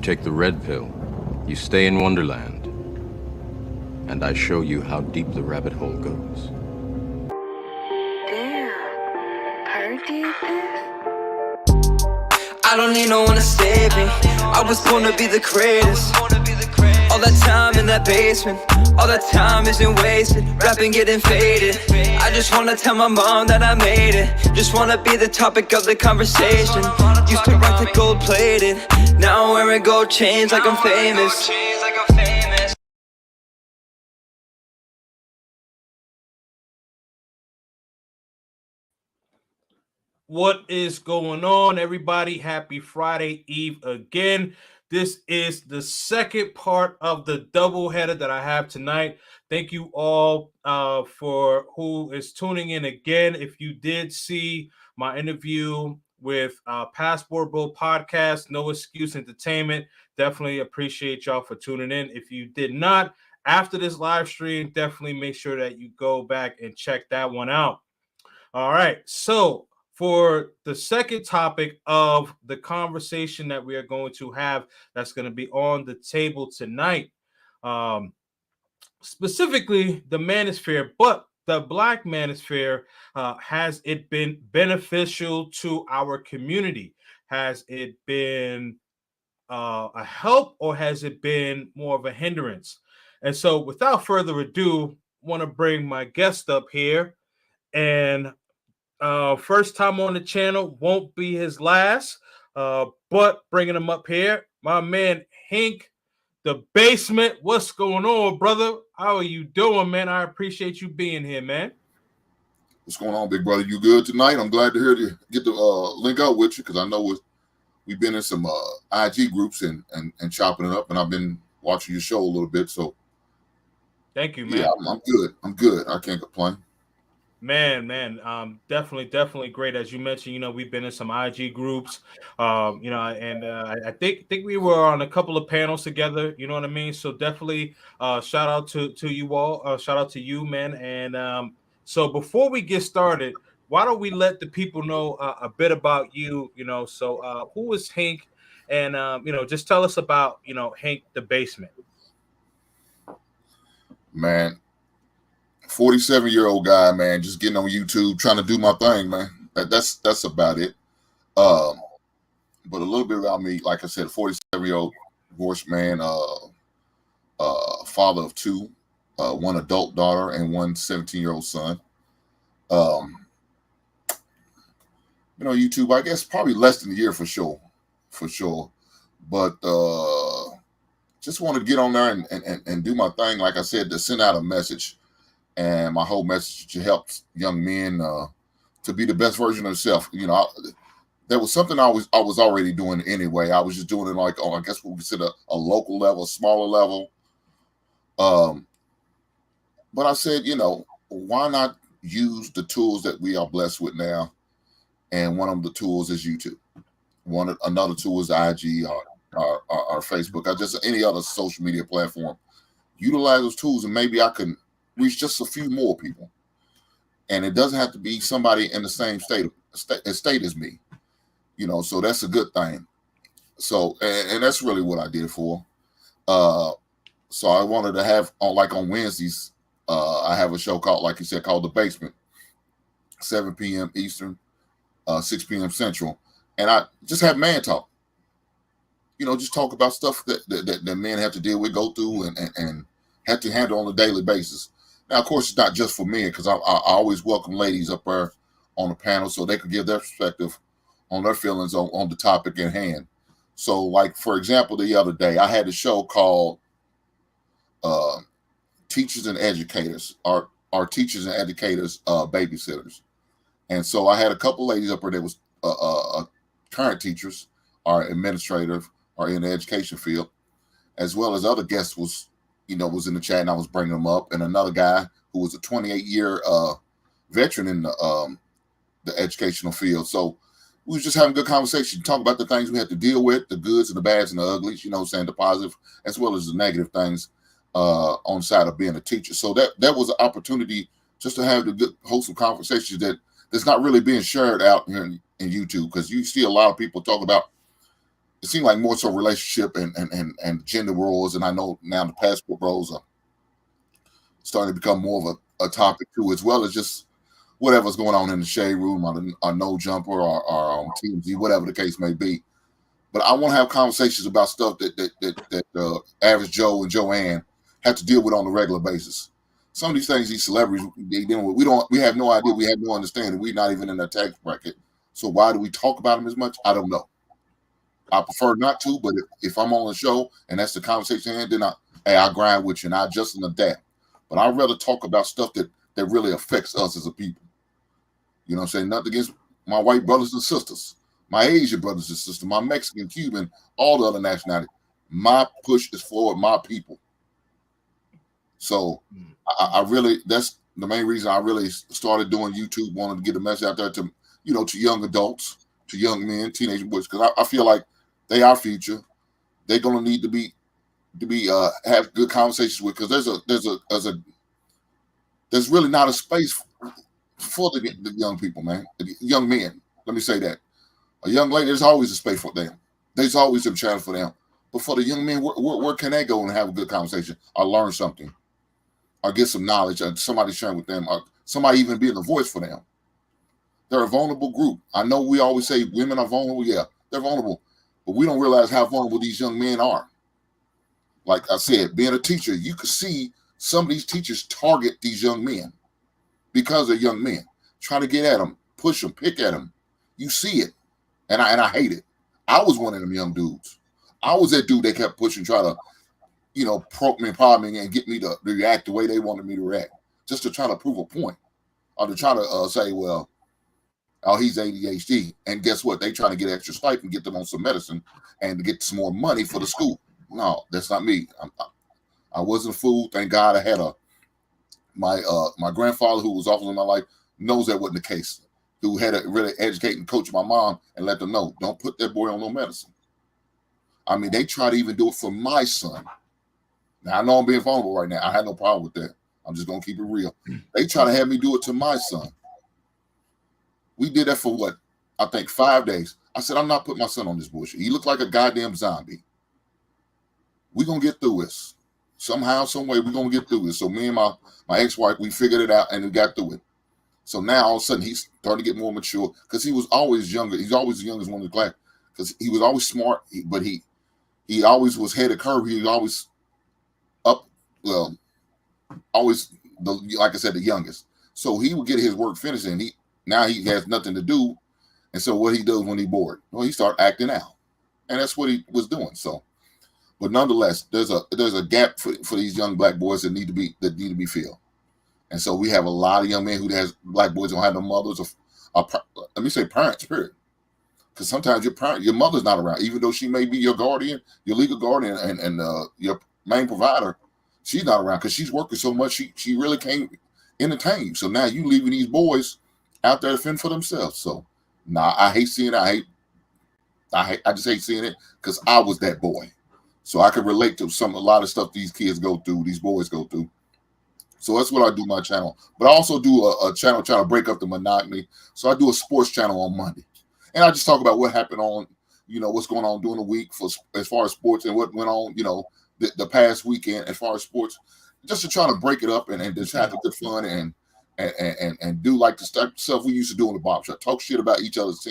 take the red pill, you stay in Wonderland, and I show you how deep the rabbit hole goes. Damn, Perk did this? I don't need no one to save me. I was born to be the greatest. All that time in that basement, all that time isn't wasted. Rapping getting faded. I just wanna tell my mom that I made it. Just wanna be the topic of the conversation. Used to rock the gold plated. Now I'm wearing gold chains like I'm famous. What is going on, everybody? Happy Friday Eve again. This is the second part of the doubleheader that I have tonight. Thank you all for who is tuning in again. If you did see my interview with Passport Bro Podcast, No Excuse Entertainment, definitely appreciate y'all for tuning in. If you did not, after this live stream, definitely make sure that you go back and check that one out. All right, so for the second topic of the conversation that we are going to have, that's going to be on the table tonight, specifically the Manosphere, but the Black Manosphere, has it been beneficial to our community? Has it been a help, or has it been more of a hindrance? And so without further ado, I want to bring my guest up here, and first time on the channel, won't be his last, but bringing him up here, my man Hink, the basement. What's going on, brother? How are you doing, man? I appreciate you being here, man. What's going on, big brother? You good tonight? I'm glad to hear you get to link out with you, because I know we've been in some IG groups and chopping it up, and I've been watching your show a little bit. So thank you, man. Yeah, I'm good. I'm good. I can't complain. Man, definitely great. As you mentioned, we've been in some IG groups, and I think we were on a couple of panels together. You know what I mean? So definitely, shout out to you all. Shout out to you, man. And so before we get started, why don't we let the people know a bit about you? So who is Hink? And just tell us about Hink the basement. Man, 47-year-old guy, man, just getting on YouTube, trying to do my thing, man. That's about it. But a little bit about me, like I said, 47-year-old divorced man, father of two, one adult daughter and one 17-year-old son. YouTube, I guess probably less than a year for sure. But just wanted to get on there and do my thing, like I said, to send out a message. And my whole message to help young men to be the best version of themselves. There was something I was already doing anyway. I was just doing it like on, I guess we would consider a local level, smaller level. But I said, why not use the tools that we are blessed with now? And one of the tools is YouTube. Another tool is IG or Facebook, or just any other social media platform. Utilize those tools, and maybe I can reach just a few more people. And it doesn't have to be somebody in the same state as me, so that's a good thing. So, and that's really what I did it for. So I wanted to have, on Wednesdays, I have a show called, like you said, called The Basement, 7 p.m. Eastern, 6 p.m. Central. And I just have man talk, just talk about stuff that men have to deal with, go through, and have to handle on a daily basis. Now, of course, it's not just for men, because I always welcome ladies up there on the panel so they could give their perspective on their feelings on the topic at hand. So, like, for example, the other day, I had a show called Teachers and Educators, our Teachers and Educators Babysitters. And so I had a couple ladies up there that was current teachers or administrative or in the education field, as well as other guests was in the chat, and I was bringing them up, and another guy who was a 28-year veteran in the educational field. So we was just having good conversation, talk about the things we had to deal with, the goods and the bads and the uglies, saying the positive as well as the negative things on the side of being a teacher. So that was an opportunity just to have the good, wholesome conversations that's not really being shared out here in YouTube, because you see a lot of people talk about it seemed like more so relationship and gender roles. And I know now the passport roles are starting to become more of a topic too, as well as just whatever's going on in the shade room or no jumper or TMZ, whatever the case may be. But I want to have conversations about stuff that average Joe and Joanne have to deal with on a regular basis. Some of these things, these celebrities, they deal with, we have no idea, we have no understanding. We're not even in their tax bracket. So why do we talk about them as much? I don't know. I prefer not to, but if I'm on a show and that's the conversation, then I grind with you and I adjust and adapt. But I'd rather talk about stuff that really affects us as a people. You know what I'm saying? Nothing against my white brothers and sisters, my Asian brothers and sisters, my Mexican, Cuban, all the other nationalities. My push is for my people. So I really, that's the main reason I really started doing YouTube, wanted to get a message out there to, to young adults, to young men, teenage boys, because I feel like they are future. They're gonna need to be have good conversations with, because there's really not a space for the young people, man. The young men. Let me say that. A young lady, there's always a space for them. There's always a channel for them. But for the young men, where can they go and have a good conversation or learn something or get some knowledge or somebody sharing with them or somebody even being a voice for them? They're a vulnerable group. I know we always say women are vulnerable. Yeah, they're vulnerable. But we don't realize how vulnerable these young men are. Like I said, being a teacher, you could see some of these teachers target these young men because they're young men, trying to get at them, push them, pick at them. You see it. And I hate it. I was one of them young dudes. I was that dude they kept pushing, try to, prod me and get me to react the way they wanted me to react, just to try to prove a point, or to try to say, well, oh, he's ADHD. And guess what? They trying to get extra stipend, get them on some medicine, and to get some more money for the school. No, that's not me. I wasn't a fool. Thank God I had my grandfather, who was often in my life, knows that wasn't the case, who had to really educate and coach my mom and let them know, don't put that boy on no medicine. I mean, they try to even do it for my son. Now, I know I'm being vulnerable right now. I had no problem with that. I'm just going to keep it real. They try to have me do it to my son. We did that for what? I think 5 days. I said, I'm not putting my son on this bullshit. He looked like a goddamn zombie. We're going to get through this. Somehow, some way, we're going to get through this. So me and my ex-wife, we figured it out and we got through it. So now all of a sudden he's starting to get more mature, because he was always younger. He's always the youngest one in the class, because he was always smart, but he always was head of curve. He was always up, well, always like I said, the youngest. So he would get his work finished, and now he has nothing to do. And so what he does when he's bored, well, he started acting out, and that's what he was doing. So, but nonetheless, there's a gap for these young black boys that need to be filled. And so we have a lot of young men who has black boys don't have no mothers or let me say parents, period. Because sometimes your mother's not around, even though she may be your guardian, your legal guardian, and your main provider. She's not around because she's working so much. She really can't entertain you. So now you leaving these boys out there to fend for themselves. So I hate seeing it. I just hate seeing it, because I was that boy. So I can relate to a lot of stuff these kids go through, these boys go through. So that's what I do my channel. But I also do a channel trying to break up the monotony. So I do a sports channel on Monday. And I just talk about what happened on, what's going on during the week as far as sports, and what went on, the past weekend as far as sports, just to try to break it up and just have a good fun and do like the stuff we used to do in the barbershop, talk shit about each other's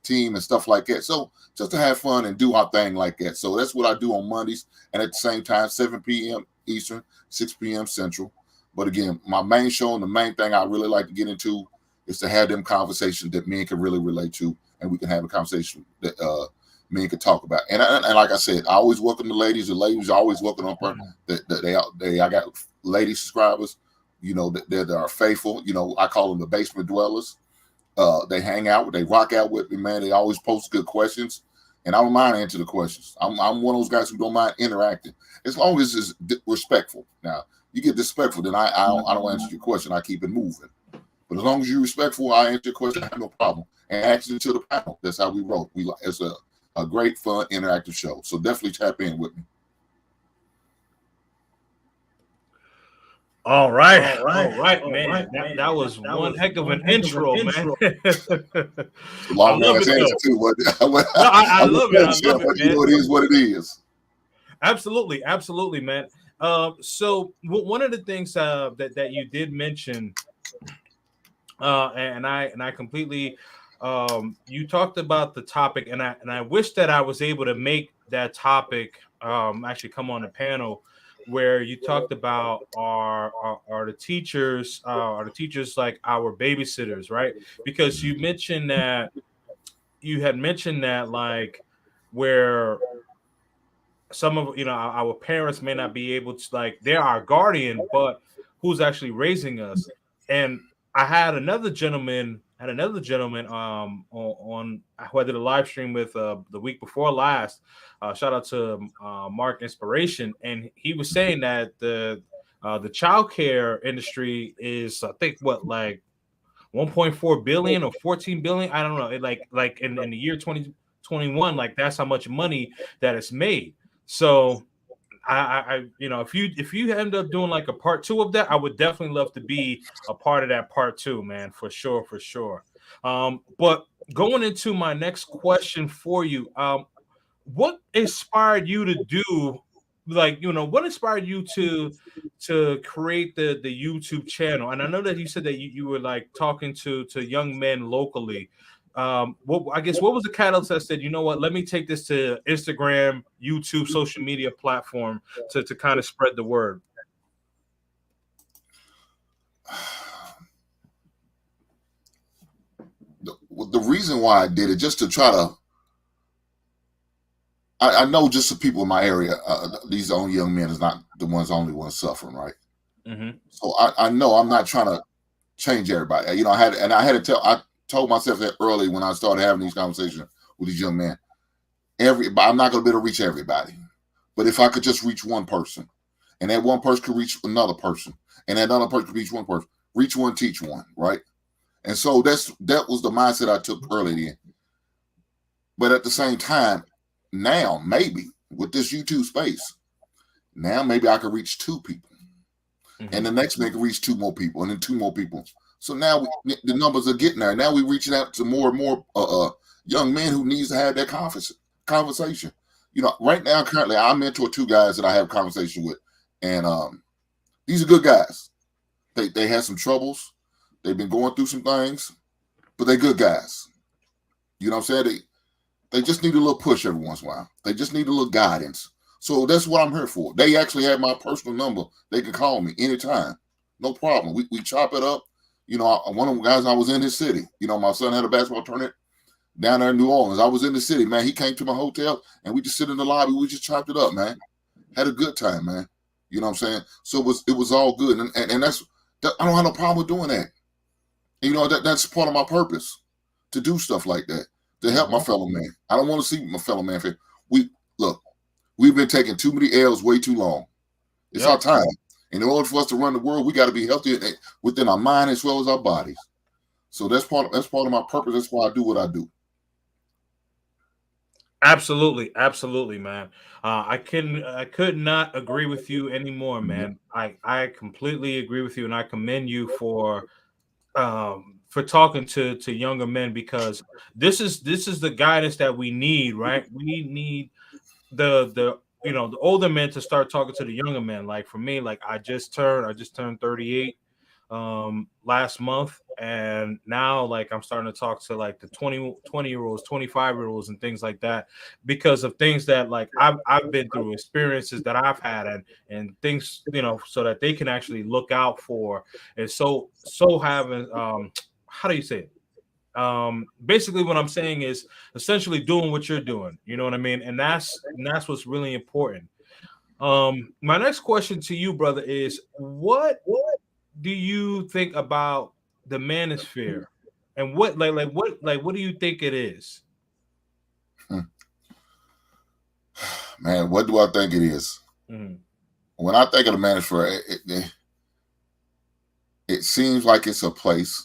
team and stuff like that. So just to have fun and do our thing like that. So that's what I do on Mondays. And at the same time, 7 p.m. Eastern, 6 p.m. Central. But again, my main show and the main thing I really like to get into is to have them conversations that men can really relate to, and we can have a conversation that men can talk about. And like I said, I always welcome the ladies. The ladies are always welcome on I got lady subscribers, that are faithful. I call them the basement dwellers. They hang out, they rock out with me, man. They always post good questions, and I don't mind answering the questions. I'm one of those guys who don't mind interacting, as long as it's respectful. Now, you get disrespectful, then I don't answer your question. I keep it moving. But as long as you're respectful, I answer your question. I have no problem. And actually, to the panel, that's how we roll. It's a great, fun, interactive show. So definitely tap in with me. All right, man. That was one heck of an intro, man. It's a I long love ass it answer though. too, but No, I I'm just love it. I saying, love it, you man. know, it is what it is. Absolutely, man. So one of the things that you did mention, and I completely, you talked about the topic, and I wish that I was able to make that topic actually come on the panel, where you talked about are the teachers, are the teachers like our babysitters, right? Because you had mentioned that like where some of our parents may not be able to, like, they're our guardian, but who's actually raising us. And I had another gentleman on who I did a live stream with the week before last. Shout out to Mark Inspiration, and he was saying that the childcare industry is, I think, what, like 1.4 billion or 14 billion, I don't know, like in the year 2021, like that's how much money that it's made. So if you end up doing like a part two of that, I would definitely love to be a part of that part two, man, for sure, for sure. But going into my next question for you, what inspired you to do, like, what inspired you to create the YouTube channel? And I know that you said that you were like talking to young men locally. What was the catalyst that said, you know what, let me take this to Instagram, YouTube, social media platform to kind of spread the word? The reason why I did it, just to try to, I know just the people in my area, these only young men is not the only ones suffering, right? Mm-hmm. So I know I'm not trying to change everybody. You know, I told myself that early when I started having these conversations with these young men. I'm not going to be able to reach everybody, but if I could just reach one person, and that one person could reach another person, and that another person could reach one person, reach one, teach one, right? And so that was the mindset I took early then. But at the same time, now maybe with this YouTube space, now maybe I could reach two people, and the next man can reach two more people, and then two more people. So now the numbers are getting there. Now we're reaching out to more and more young men who needs to have that conversation. You know, right now, currently, I mentor two guys that I have a conversation with, and these are good guys. They had some troubles. They've been going through some things, but they're good guys. You know what I'm saying? They just need a little push every once in a while. They just need a little guidance. So that's what I'm here for. They actually have my personal number. They can call me anytime. No problem. We chop it up. You know, one of the guys, I was in his city. You know, my son had a basketball tournament down there in New Orleans. I was in the city, man. He came to my hotel, and we just sit in the lobby. We just chopped it up, man. Had a good time, man. You know what I'm saying? So it was all good. And I don't have no problem with doing that. And, you know, that's part of my purpose, to do stuff like that, to help my fellow man. I don't want to see my fellow man. We've been taking too many L's way too long. It's our time. In order for us to run the world, we got to be healthy within our mind as well as our bodies. So that's part of my purpose. That's why I do what I do. Absolutely, man. I could not agree with you anymore, man. I completely agree with you, and I commend you for talking to younger men, because this is the guidance that we need, right? We need the older men to start talking to the younger men. Like for me, like I just turned 38 last month, and now like I'm starting to talk to like the 20-year-olds, 25-year-olds and things like that, because of things that like I've been through, experiences that I've had, and things, so that they can actually look out for. And so having how do you say it? Basically what I'm saying is essentially doing what you're doing, you know what I mean? And that's what's really important. My next question to you, brother, is what do you think about the Manosphere, and what do you think it is? Man, what do I think it is? When I think of the Manosphere, it seems like it's a place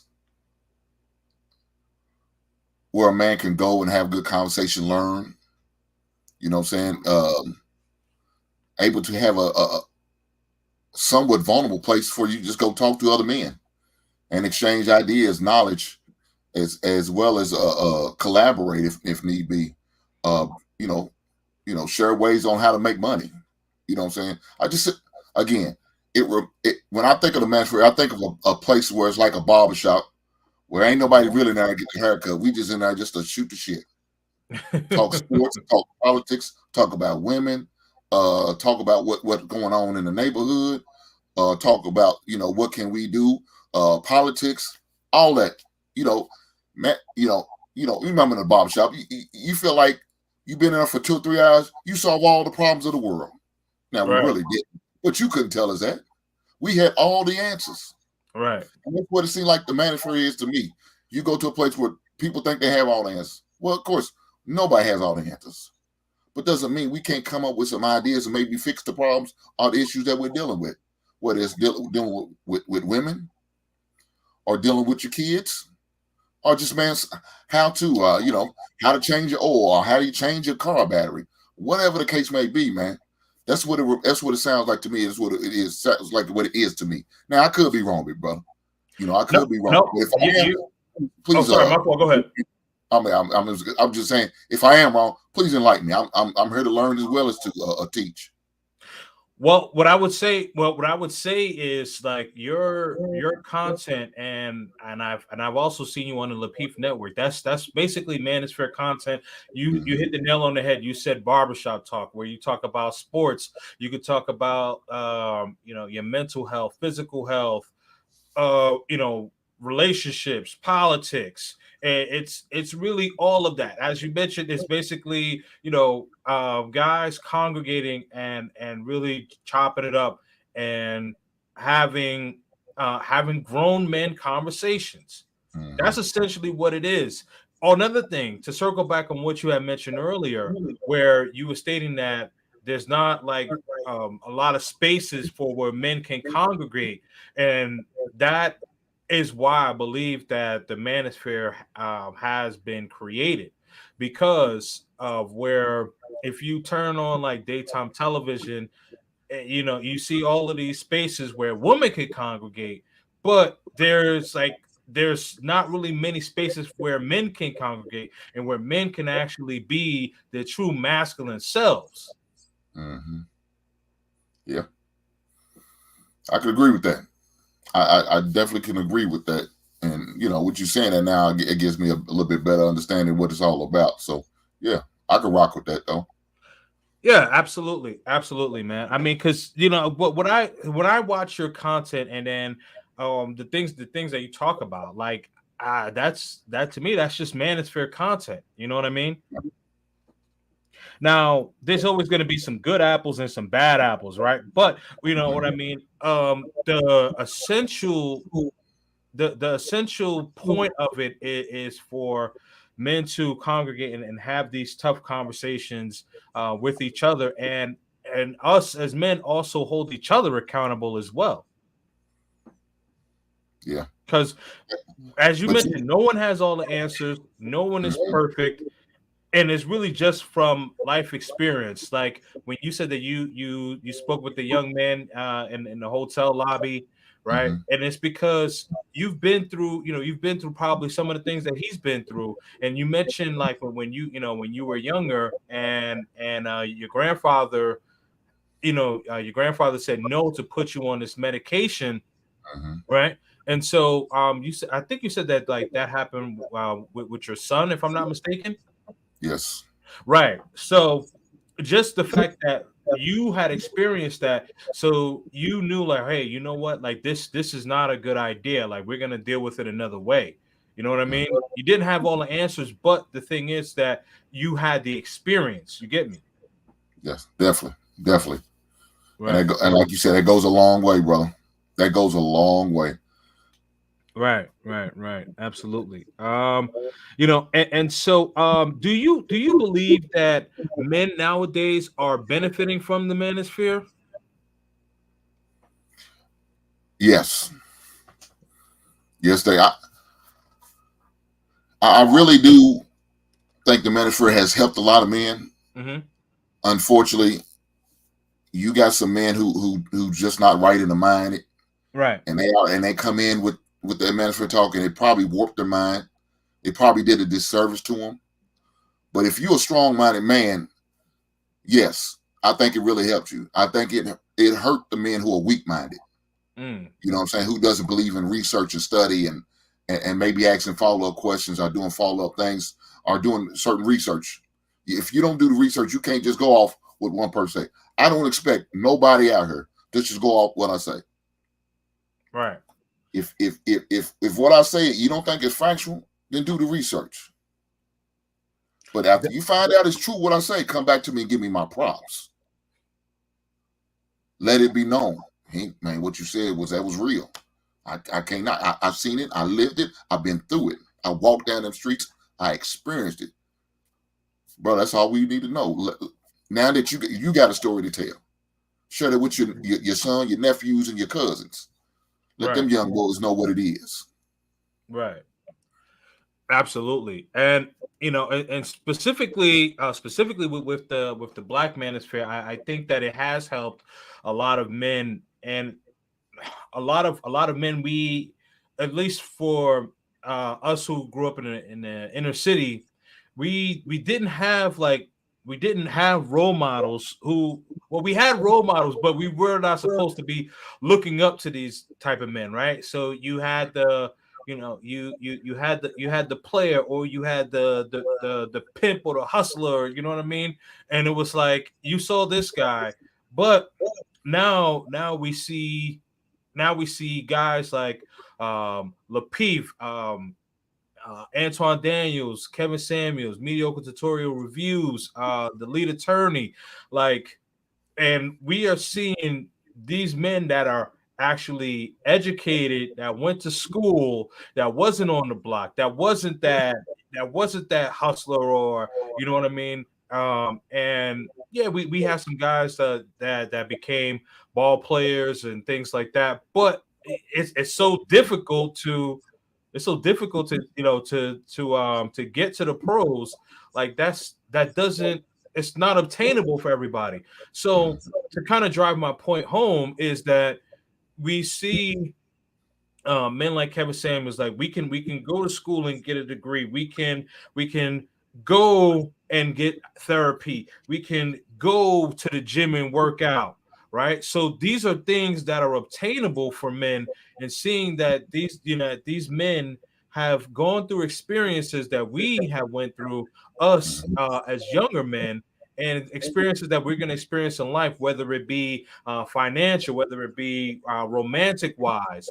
where a man can go and have good conversation, learn, you know what I'm saying? Able to have somewhat vulnerable place for you to just go talk to other men and exchange ideas, knowledge, as well as collaborate if need be. Uh, you know, share ways on how to make money. You know what I'm saying? I just again, when I think of the Manosphere, I think of a place where it's like a barbershop where ain't nobody really there to get the haircut. We just in there just to shoot the shit, talk sports, talk politics, talk about women, talk about what's going on in the neighborhood, talk about what can we do, politics, all that. Man, you remember in the barbershop, you feel like you've been there for 2 or 3 hours, you solve all the problems of the world. Now we really didn't, but you couldn't tell us that. We had all the answers. Right. And that's what it seemed like the Manosphere is to me. You go to a place where people think they have all the answers. Well, of course, nobody has all the answers. But doesn't mean we can't come up with some ideas and maybe fix the problems or the issues that we're dealing with. Whether it's dealing with women, or dealing with your kids, or just how to change your oil, or how do you change your car battery, whatever the case may be, man. That's what it sounds like to me. Is what it is. Sounds like what it is to me. Now I could be wrong, big brother. I could be wrong. No, if I am, please. Sorry, my fault. Go ahead. I'm just saying, if I am wrong, please enlighten me. I'm here to learn as well as to teach. Well, what I would say is like your content, and I've also seen you on the Lapeef Network. That's basically Manosphere content. You hit the nail on the head. You said barbershop talk, where you talk about sports. You could talk about your mental health, physical health, relationships, politics. It's really all of that. As you mentioned, it's basically guys congregating and really chopping it up and having grown men conversations. That's essentially what it is. Another thing, to circle back on what you had mentioned earlier, where you were stating that there's not like a lot of spaces for where men can congregate, and that is why I believe that the Manosphere has been created, because of where if you turn on like daytime television, you see all of these spaces where women can congregate, but there's not really many spaces where men can congregate and where men can actually be their true masculine selves. Yeah, I could agree with that. I definitely can agree with that. And what you're saying that now, it gives me a little bit better understanding what it's all about. So yeah, I can rock with that though. Yeah, absolutely, man. I mean, because when I watch your content, and then the things that you talk about, like that to me, that's just Manosphere content. You know what I mean? Now, there's always going to be some good apples and some bad apples, right? But you know what I mean. The essential point of it is for men to congregate and have these tough conversations with each other, and us as men also hold each other accountable as well. Yeah, because as you mentioned, no one has all the answers. No one is perfect. And it's really just from life experience. Like when you said that you spoke with the young man in the hotel lobby, right? And it's because you've been through probably some of the things that he's been through. And you mentioned like when you were younger, and your grandfather, your grandfather said no to put you on this medication, right? And so I think you said that like that happened with your son, if I'm not mistaken. Yes. Right. So just the fact that you had experienced that, so you knew like, hey, you know what? Like this is not a good idea. Like we're gonna deal with it another way. You know what I mean? You didn't have all the answers, but the thing is that you had the experience. You get me? Yes, definitely. Right. And like you said, it goes a long way, brother. That goes a long way. Right. Absolutely. And so do you believe that men nowadays are benefiting from the Manosphere? Yes, they are. I really do think the Manosphere has helped a lot of men. Unfortunately, you got some men who just not right in the mind, Right. and they come in with the Manosphere talk, and it probably warped their mind. It probably did a disservice to them. But if you're a strong-minded man, yes, I think it really helped you. I think it hurt the men who are weak-minded. Mm. You know what I'm saying? Who doesn't believe in research and study and maybe asking follow-up questions or doing follow-up things or doing certain research. If you don't do the research, you can't just go off what one person say. I don't expect nobody out here to just go off what I say. Right. If what I say you don't think it's factual, then do the research. But after you find out it's true what I say, come back to me and give me my props. Let it be known. Hink, man, what you said was real. I can't not. I've seen it. I lived it. I've been through it. I walked down them streets. I experienced it. Bro, that's all we need to know. Now that you got a story to tell, share it with your son, your nephews, and your cousins. Let them young boys know what it is. Right. Absolutely. And and specifically with the Black Manosphere, I think that it has helped a lot of men, and a lot of men, we, at least for us who grew up in the inner city, we didn't have role models who, well, we had role models, but we were not supposed to be looking up to these type of men, right? So you had you had the player, or you had the pimp or the hustler, you know what I mean? And it was like you saw this guy, but now we see guys like Lapeef, Antoine Daniels, Kevin Samuels, Mediocre Tutorial Reviews, the lead attorney, and we are seeing these men that are actually educated, that went to school, that wasn't on the block, that wasn't that hustler, or you know what I mean. And yeah, we have some guys that became ball players and things like that, but it's so difficult to to get to the pros. Like that doesn't it's not obtainable for everybody. So to kind of drive my point home is that we see men like Kevin Samuels, like we can go to school and get a degree. We can go and get therapy. We can go to the gym and work out, right? So these are things that are obtainable for men, and seeing that these men have gone through experiences that we have went through, us as younger men, and experiences that we're going to experience in life, whether it be financial, whether it be romantic wise,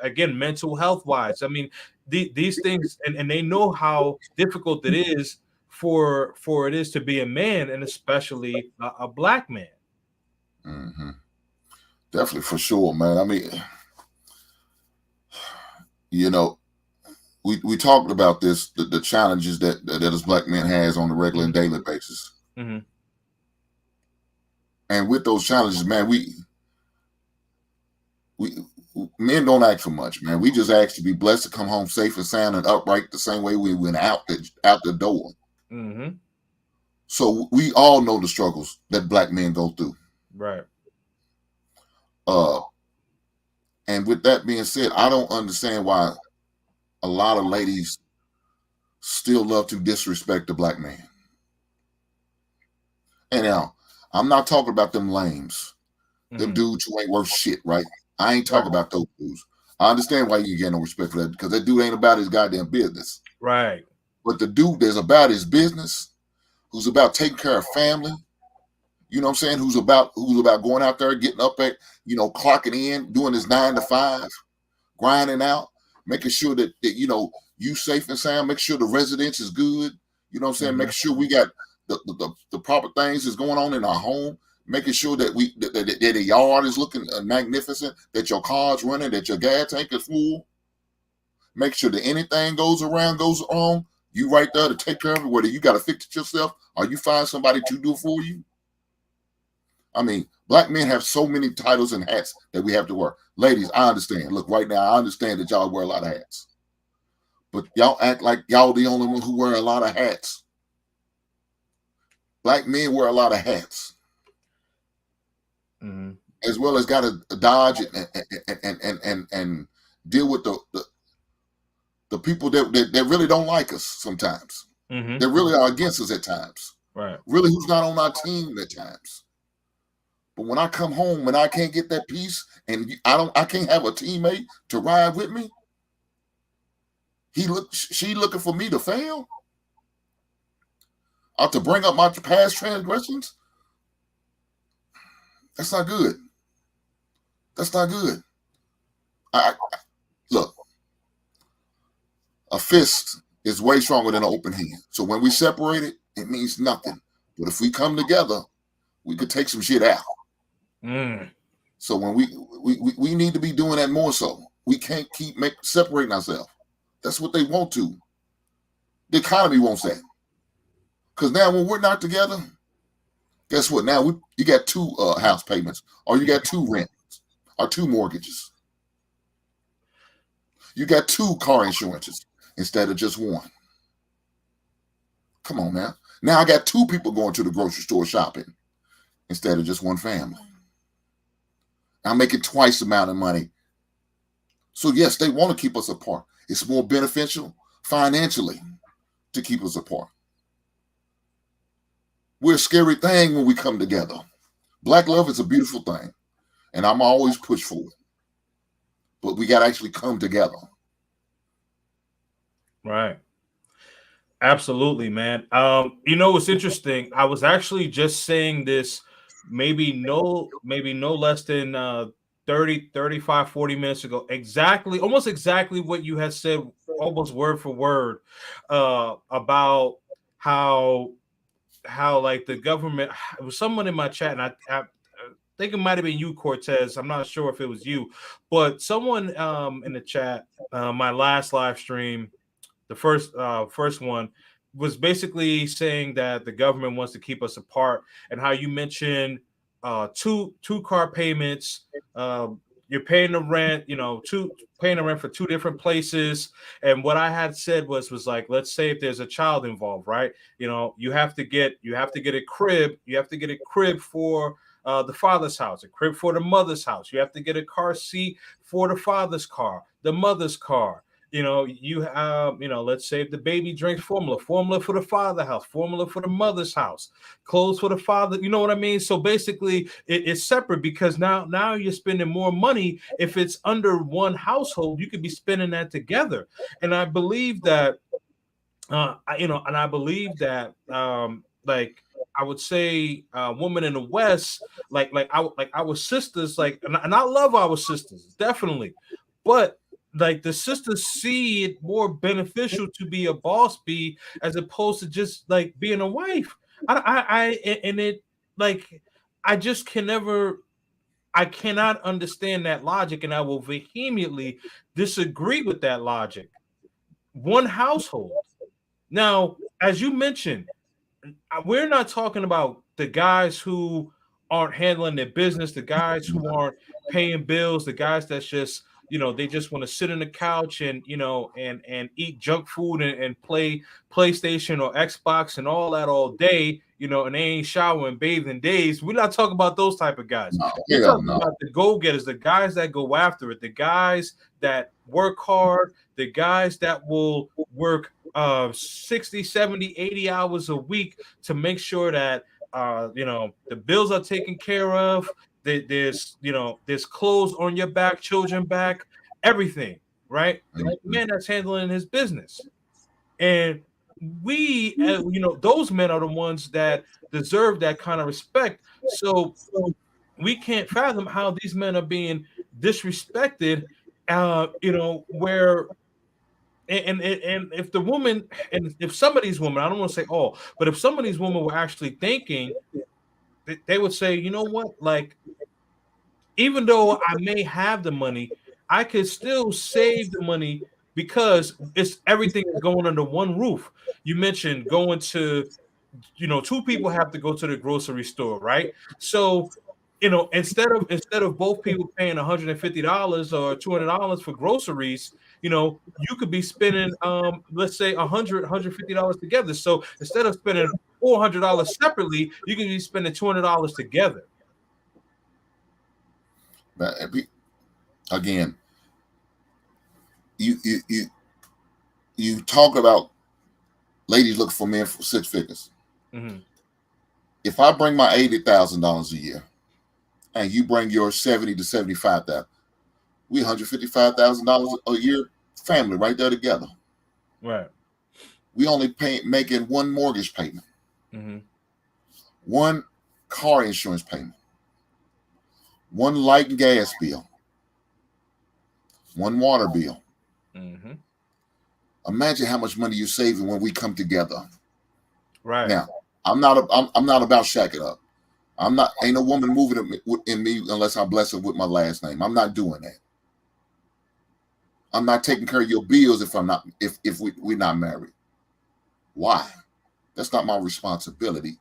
again, mental health wise. I mean, these things, and they know how difficult it is for it is to be a man, and especially a Black man. Mm-hmm. Definitely, for sure, man. I mean, we talked about this, the challenges that us Black men has on a regular and daily basis. Mm-hmm. And with those challenges, man, we men don't ask for much, man. We just ask to be blessed, to come home safe and sound and upright, the same way we went out the door. Mm-hmm. So we all know the struggles that Black men go through. Right. And with that being said, I don't understand why a lot of ladies still love to disrespect the Black man. And now, I'm not talking about them lames, them dudes who ain't worth shit, right? I ain't talking about those dudes. I understand why you get no respect for that, because that dude ain't about his goddamn business. Right. But the dude that's about his business, who's about taking care of family, you know what I'm saying? Who's about going out there, getting up at, clocking in, doing his 9 to 5, grinding out, making sure that you safe and sound, make sure the residence is good. You know what I'm saying? Make sure we got the proper things that's going on in our home, making sure that that the yard is looking magnificent, that your car's running, that your gas tank is full. Make sure that anything goes wrong, you right there to take care of it, whether you got to fix it yourself or you find somebody to do it for you. I mean, Black men have so many titles and hats that we have to wear. Ladies, I understand. Look, right now, I understand that y'all wear a lot of hats. But y'all act like y'all the only one who wear a lot of hats. Black men wear a lot of hats. as well as got to dodge and deal with the people that really don't like us sometimes. Mm-hmm. That really are against us at times. Right. Really, who's not on our team at times. But when I come home and I can't get that peace, and I can't have a teammate to ride with me. She looking for me to fail, or to bring up my past transgressions. That's not good. That's not good. Look, a fist is way stronger than an open hand. So when we separate it, it means nothing. But if we come together, we could take some shit out. Mm. So when we need to be doing that more so. We can't keep separating ourselves. That's what they want to. The economy wants that. Because now when we're not together, guess what? Now you got two house payments, or you got two rents, or two mortgages. You got two car insurances instead of just one. Come on now. Now I got two people going to the grocery store shopping instead of just one family. I'm making twice the amount of money. So yes, they want to keep us apart. It's more beneficial financially to keep us apart. We're a scary thing when we come together. Black love is a beautiful thing, and I'm always push for it. But we got to actually come together. Right. Absolutely, man. You know what's interesting? I was actually just saying this maybe no less than 30, 35, 40 minutes ago. Almost exactly what you had said, almost word for word, about how like the government. It was someone in my chat, and I think it might have been you, Cortez. I'm not sure if it was you, but someone in the chat, my last live stream, the first one, was basically saying that the government wants to keep us apart, and how you mentioned two car payments. You're paying the rent, paying the rent for two different places. And what I had said was like, let's say if there's a child involved, right? You have to get a crib. You have to get a crib for the father's house, a crib for the mother's house. You have to get a car seat for the father's car, the mother's car. Let's say if the baby drinks formula for the father's house, formula for the mother's house, clothes for the father. You know what I mean? So basically, it's separate, because now you're spending more money. If it's under one household, you could be spending that together. And I believe that, like I would say, women in the West, like our sisters, and I love our sisters definitely, but like the sisters see it more beneficial to be a boss bee as opposed to just like being a wife. I just I cannot understand that logic, and I will vehemently disagree with that logic. One household. Now, as you mentioned, we're not talking about the guys who aren't handling their business, the guys who aren't paying bills, the guys that's just, they just want to sit on the couch and, and eat junk food and play PlayStation or Xbox and all that all day, and they ain't showering, bathing days. We're not talking about those type of guys. We're talking about the go-getters, the guys that go after it, the guys that work hard, the guys that will work 60, 70, 80 hours a week to make sure that the bills are taken care of. There's clothes on your back, children back, everything, right? The man that's handling his business. And we, those men are the ones that deserve that kind of respect. So we can't fathom how these men are being disrespected, where and if the woman, and if some of these women, I don't want to say all, but if some of these women were actually thinking, they would say, you know what, like, even though I may have the money, I could still save the money, because everything is going under one roof. You mentioned going to, two people have to go to the grocery store, right? So, instead of both people paying $150 or $200 for groceries, you could be spending, let's say $150 together. So instead of spending $400 separately, you can be spending $200 together. But again, you you talk about ladies look for men for six figures. Mm-hmm. If I bring my $80,000 a year, and you bring your 70 to 75,000, we $155,000 a year family right there together. Right. We only making one mortgage payment, Mm-hmm. one car insurance payment, one light and gas bill, one water bill. Mm-hmm. Imagine how much money you're saving when we come together. Right. Now, I'm not about shacking up. Ain't no woman moving in me unless I bless her with my last name. I'm not doing that. I'm not taking care of your bills if we're not married. Why? That's not my responsibility.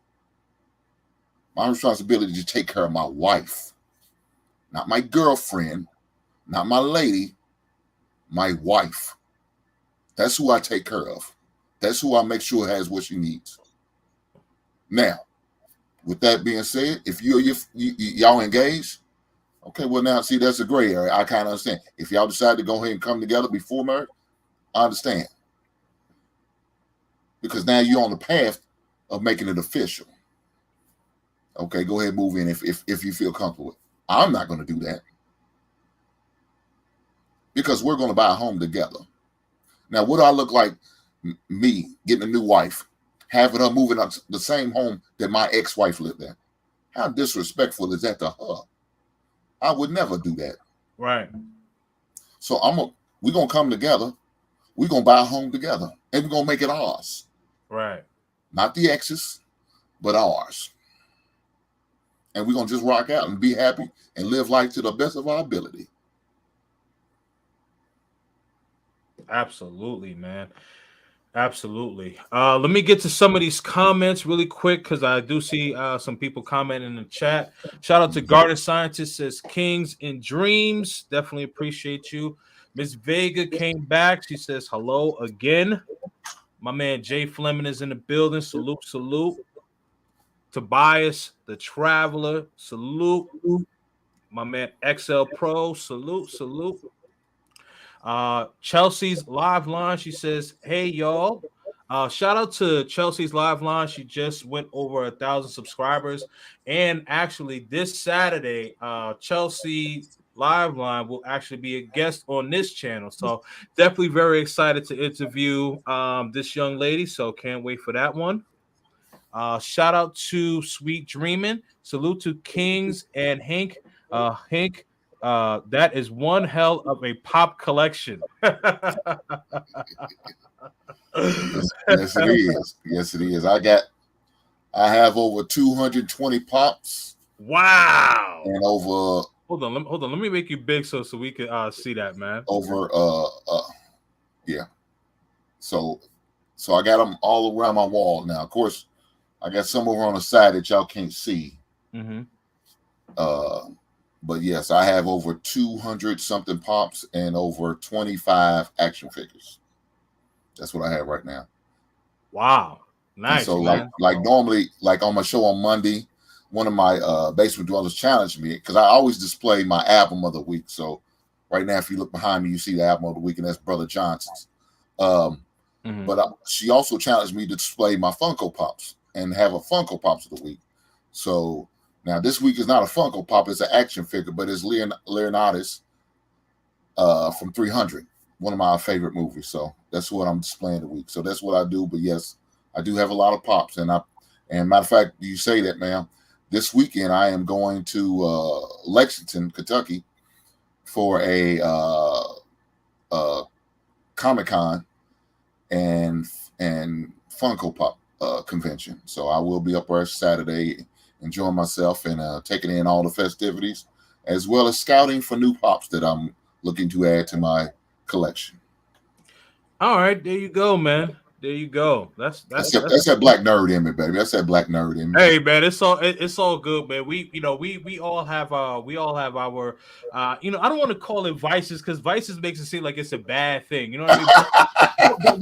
My responsibility is to take care of my wife, not my girlfriend, not my lady, my wife. That's who I take care of. That's who I make sure has what she needs. Now, with that being said, if y'all engaged, okay, well now see that's a gray area. I kind of understand. If y'all decide to go ahead and come together before marriage, I understand. Because now you're on the path of making it official. Okay, go ahead and move in if you feel comfortable with it. I'm not going to do that. Because we're going to buy a home together. Now, what do I look like, me getting a new wife, having her moving up to the same home that my ex-wife lived in? How disrespectful is that to her? I would never do that. Right. So we're going to come together. We're going to buy a home together. And we're going to make it ours. Right. Not the ex's, but ours. And we're going to just rock out and be happy and live life to the best of our ability. Absolutely, man. Absolutely. Let me get to some of these comments really quick because I do see some people commenting in the chat. Shout out to Garden Scientist, says Kings and Dreams. Definitely appreciate you. Miss Vega came back. She says hello again. My man Jay Fleming is in the building. Salute, salute. Tobias, the Traveler, salute. My man XL Pro, salute, salute. Chelsea's live line. She says, "Hey y'all." Shout out to Chelsea's live line. She just went over 1,000 subscribers, and actually this Saturday, Chelsea live line will actually be a guest on this channel. So definitely very excited to interview this young lady. So can't wait for that one. Shout out to Sweet Dreamin'. Salute to Kings and Hink. Hink, that is one hell of a pop collection. Yes, it is. Yes, it is. I have over 220 pops. Wow. And over. Hold on. Let me make you big so we can see that, man. Over yeah. So I got them all around my wall now. Of course, I got some over on the side that y'all can't see. Mm-hmm. But yes, I have over 200 something pops and over 25 action figures. That's what I have right now. Wow. Nice. And so man. like normally, like on my show on Monday, one of my basement dwellers challenged me because I always display my album of the week. So right now, if you look behind me, you see the album of the week, and that's Brother Johnson's. But she also challenged me to display my Funko Pops and have a Funko Pops of the week. So now this week is not a Funko Pop; it's an action figure, but it's Leonidas from 300, one of my favorite movies. So that's what I'm displaying the week. So that's what I do. But yes, I do have a lot of pops, and matter of fact, you say that, ma'am. This weekend I am going to Lexington, Kentucky, for a Comic-Con and Funko Pop convention. So I will be up there Saturday enjoying myself and taking in all the festivities, as well as scouting for new pops that I'm looking to add to my collection. All right, there you go, man. There you go. That's that black nerd in me, baby. That's that black nerd in me. Hey, man, it's all good, man. We all have our I don't want to call it vices because vices makes it seem like it's a bad thing. You know what I mean? But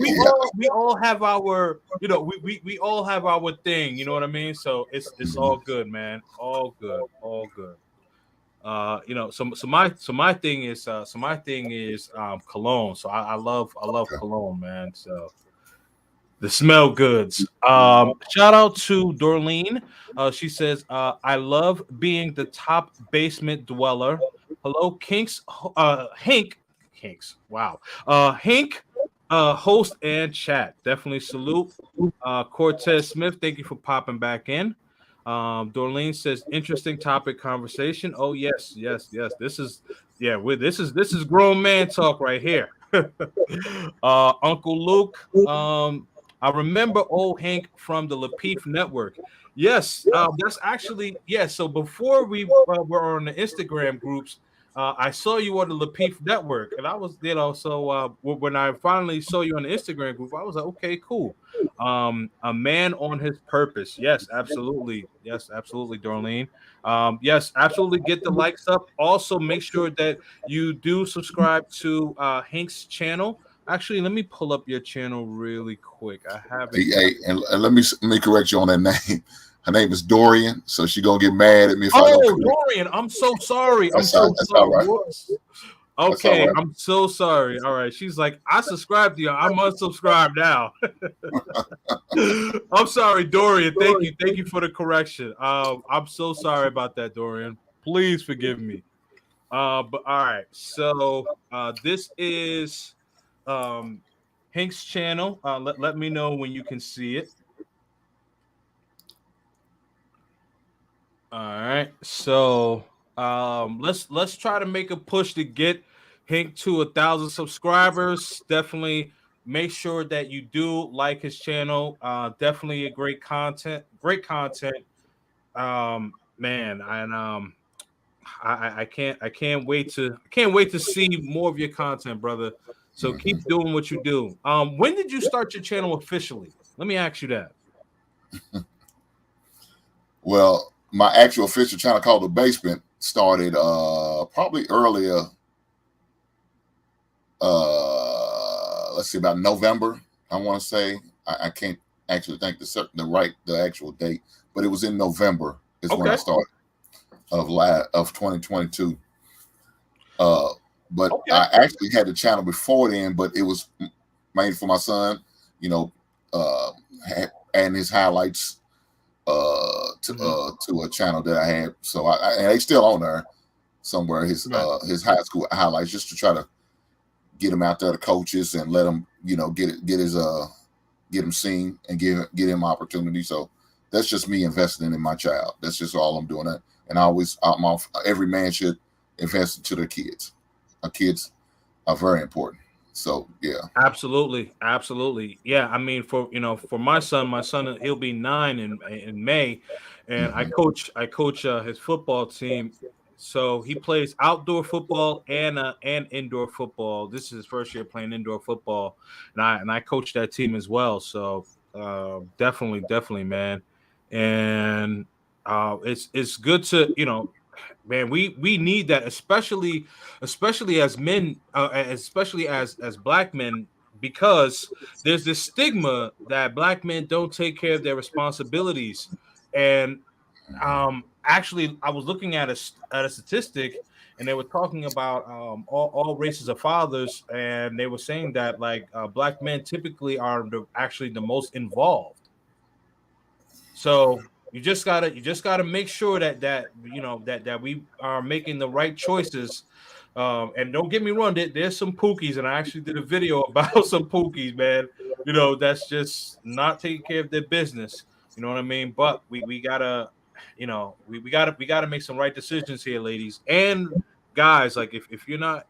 we all have our we all have our thing. You know what I mean? So it's all good, man. All good. So my thing is cologne. So I love Okay. cologne, man. So the smell goods. Shout out to Dorleen. She says, I love being the top basement dweller. Hello, Kinks. Hink. Kinks. Wow. Hink, host and chat. Definitely salute. Cortez Smith, thank you for popping back in. Dorleen says, interesting topic conversation. Oh, yes, yes, yes. This is grown man talk right here. Uncle Luke. I remember old Hank from the Lapeef Network. Yes, that's actually yes. So before we were on the Instagram groups, I saw you on the Lapeef Network, and I was, so when I finally saw you on the Instagram group, I was like, okay, cool. A man on his purpose. Yes, absolutely. Yes, absolutely, Darlene. Yes, absolutely. Get the likes up. Also, make sure that you do subscribe to Hank's channel. Actually, let me pull up your channel really quick. I have it. Hey, and let me correct you on that name. Her name is Dorian, so she gonna get mad at me if I don't Oh, correct. Dorian, I'm so sorry. I'm That's all. so That's all sorry. right. Whoops. That's all Okay, right. I'm so sorry. All right. She's like, I subscribed to you. I'm unsubscribed now. I'm sorry, Dorian. Thank you. Thank you for the correction. I'm so sorry about that, Dorian. Please forgive me. But all right. So this is Hank's channel. Let me know when you can see it. All right. So let's try to make a push to get Hank to 1,000 subscribers. Definitely make sure that you do like his channel. Definitely a great content. Man, and I can't wait to see more of your content, brother. So Hmm. keep doing what you do. When did you start your channel officially? Let me ask you that. Well, my actual official channel called The Basement started probably earlier. Let's see, about November. I want to say I can't actually think the actual date, but it was in November is when I Okay. started of 2022. Uh, but Okay. I actually had the channel before then, but it was made for my son. You know, adding his highlights Mhm. to a channel that I had. So and they still on there somewhere. Right. His high school highlights, just to try to get him out there to coaches and let him get him seen and get him opportunity. So that's just me investing in my child. That's just all I'm doing. And every man should invest into their kids. Our kids are very important. So yeah. Absolutely, absolutely. Yeah, I mean, for my son, he'll be 9 in May, and I Hmm. coach his football team. So he plays outdoor football and indoor football. This is his first year playing indoor football, and I coach that team as well. So definitely, man. And it's good to man, we need that, especially as men, especially as black men, because there's this stigma that black men don't take care of their responsibilities. And actually, I was looking at a statistic, and they were talking about all races of fathers, and they were saying that like black men typically are actually the most involved. So you just gotta make sure that we are making the right choices. And don't get me wrong, there's some pookies, and I actually did a video about some pookies, man. That's just not taking care of their business. You know what I mean? But we gotta, we gotta make some right decisions here, ladies and guys. Like if you're not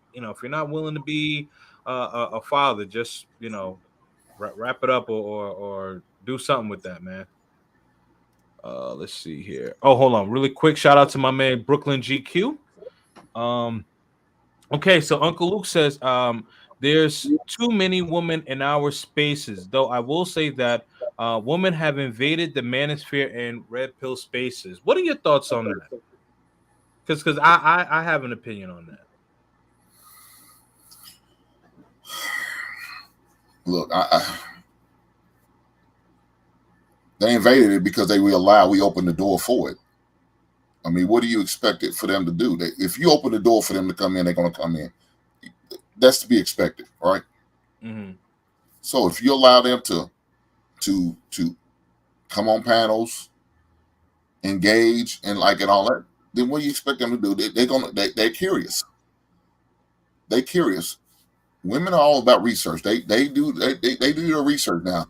willing to be a father, just wrap it up, or do something with that, man. Let's see here. Oh, hold on, really quick. Shout out to my man Brooklyn GQ. Um, okay, so Uncle Luke says there's too many women in our spaces. Though I will say that women have invaded the manosphere and red pill spaces. What are your thoughts on that? Because I have an opinion on that. Look, they invaded it because we opened the door for it. I mean, what do you expect it for them to do? If you open the door for them to come in, they're going to come in. That's to be expected, right? Mm-hmm. So if you allow them to come on panels, engage, and all that, then what do you expect them to do? They're curious. They're curious. Women are all about research. They do their research now.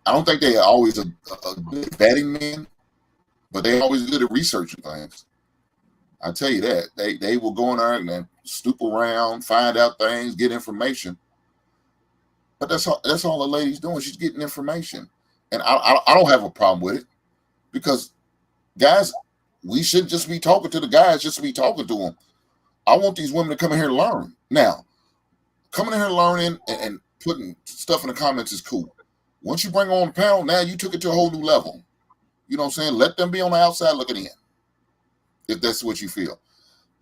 I don't think they are always a good vetting men, but they always good at researching things. I tell you that they will go in there and stoop around, find out things, get information. But that's all the lady's doing. She's getting information, and I don't have a problem with it, because guys, we shouldn't just be talking to the guys just to be talking to them. I want these women to come in here and learn. Now, coming in here learning and putting stuff in the comments is cool. Once you bring on the panel, now you took it to a whole new level. You know what I'm saying? Let them be on the outside looking in, if that's what you feel.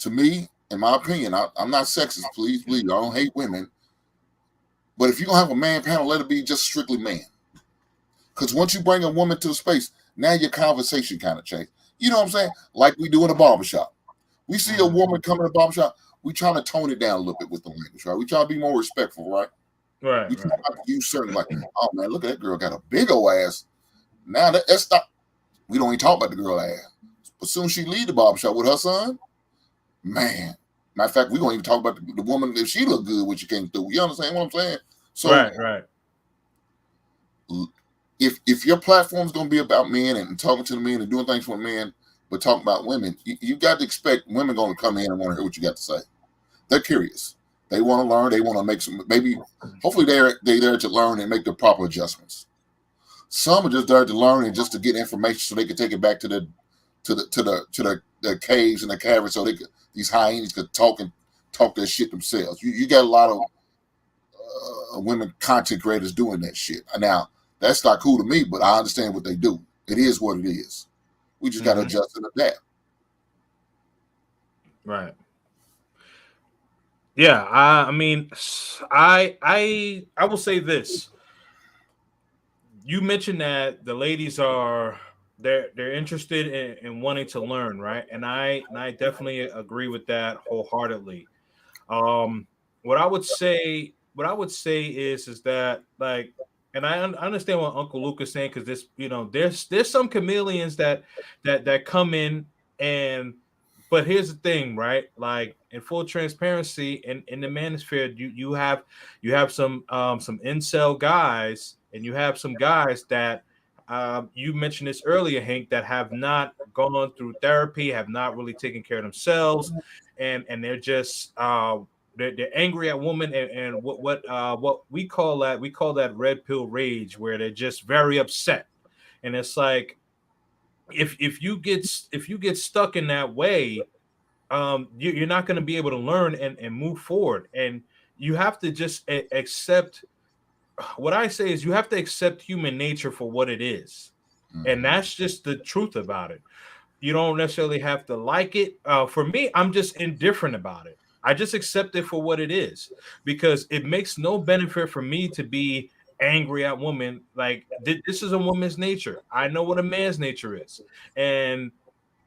To me, in my opinion, I'm not sexist. Please, I don't hate women. But if you're going to have a man panel, let it be just strictly man. Because once you bring a woman to the space, now your conversation kind of changes. You know what I'm saying? Like we do in a barbershop. We see a woman come in a barbershop, we trying to tone it down a little bit with the language, right? We try to be more respectful, right? Right. We try not to use certain, like, oh man, look at that girl, got a big old ass. Now that's not, we don't even talk about the girl ass. But soon as she leave the barbershop with her son, man. Matter of fact, we don't even talk about the woman if she look good when she came through. You understand what I'm saying? So right. If your platform is going to be about men and talking to the men and doing things for men, but talking about women, you got to expect women going to come in and want to hear what you got to say. They're curious. They want to learn. They want to make some, maybe, hopefully they're there to learn and make the proper adjustments. Some are just there to learn and just to get information so they can take it back to their caves and their caverns, so these hyenas could talk their shit themselves. You got a lot of women content creators doing that shit. Now, that's not cool to me, but I understand what they do. It is what it is. We just got to adjust and adapt. Right. Yeah. I mean, I will say this. You mentioned that the ladies are they're interested in wanting to learn, right? And I definitely agree with that wholeheartedly. What I would say is that, like, and I understand what Uncle Luke is saying, because there's some chameleons that come in, and but here's the thing, right? Like, in full transparency, in the Manosphere, you have some incel guys, and you have some guys that you mentioned this earlier, Hink, that have not gone through therapy, have not really taken care of themselves, and they're just they're angry at women, and what we call that red pill rage, where they're just very upset. And it's like, if you get stuck in that way, you're not going to be able to learn and move forward. And you have to just accept, what I say is, you have to accept human nature for what it is. And that's just the truth about it. You don't necessarily have to like it. For me, I'm just indifferent about it. I just accept it for what it is, because it makes no benefit for me to be angry at women. Like, this is a woman's nature. I know what a man's nature is, and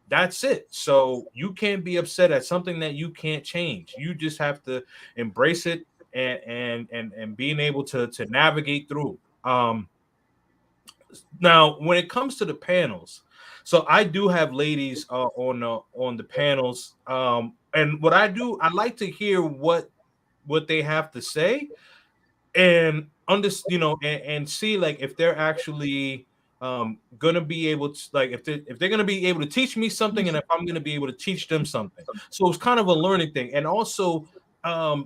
that's it. So you can't be upset at something that you can't change. You just have to embrace it and being able to navigate through. Now, when it comes to the panels, so I do have ladies on the panels, and what I do, I like to hear what they have to say, and and see, like, if they're actually gonna be able to, like, if they're gonna be able to teach me something, and if I'm gonna be able to teach them something. So it's kind of a learning thing. And also,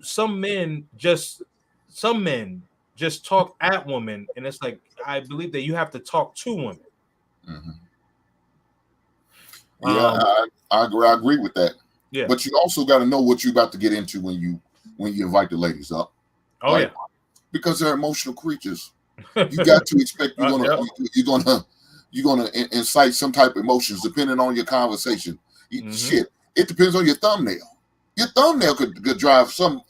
some men just talk at women, and it's like, I believe that you have to talk to women. Yeah, I agree with that. Yeah. But you also got to know what you're about to get into when you invite the ladies up. Oh, right? Yeah. Because they're emotional creatures. You got to expect you're gonna incite some type of emotions depending on your conversation. Shit, it depends on your thumbnail. Your thumbnail could drive some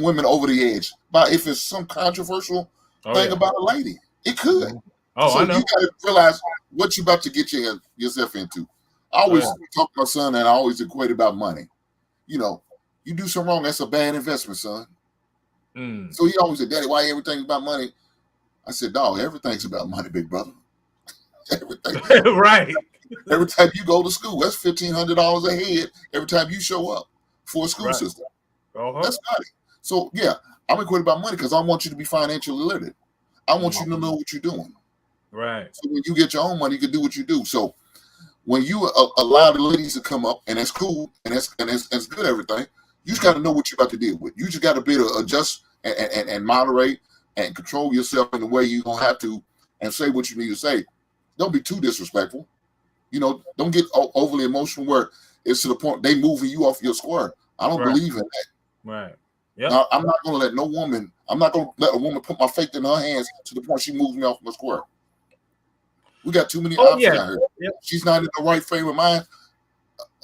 women over the edge. But if it's some controversial thing about a lady, it could. Oh, so I know. You got to realize what you about to get yourself into. I always talk to my son, and I always equate about money. You know, you do something wrong, that's a bad investment, son. So he always said, Daddy, why everything's about money? I said, dog, everything's about money, big brother. Everything. Right. Every time you go to school, that's $1,500 a head every time you show up for a school system. That's money. So, yeah, I'm equated about money because I want you to be financially literate. I want you to know what you're doing. Right. So when you get your own money, you can do what you do. So when you allow the ladies to come up, and that's cool, and that's good, everything, you just got to know what you're about to deal with. You just got to be able to adjust and moderate and control yourself in the way you're going to have to and say what you need to say. Don't be too disrespectful. You know, don't get overly emotional where it's to the point they moving you off your square. I don't believe in that. Right. Yeah. Now, I'm not going to let I'm not going to let a woman put my faith in her hands to the point she moves me off my square. We got too many options out here. Yep. She's not in the right frame of mind.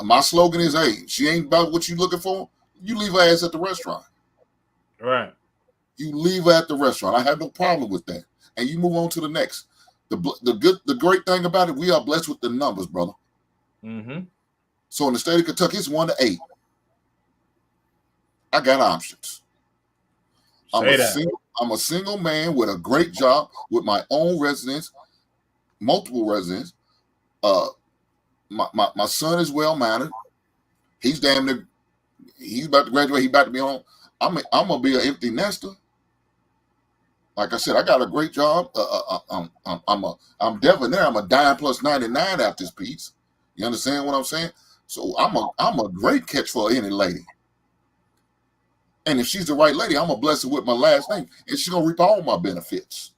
My slogan is, hey, she ain't about what you looking for. You leave her ass at the restaurant. Right. You leave her at the restaurant. I have no problem with that. And you move on to the next. The great thing about it, we are blessed with the numbers, brother. So in the state of Kentucky, it's 1 to 8. I got options. I'm a single man with a great job, with my own residence, multiple residents. My son is well mannered. He's damn near. He's about to graduate. He's about to be on. I'm gonna be an empty nester. Like I said, I got a great job. I'm debonair. I'm a dime plus 99 after this piece. You understand what I'm saying? So I'm a great catch for any lady. And if she's the right lady, I'm gonna bless her with my last name, and she's gonna reap all my benefits.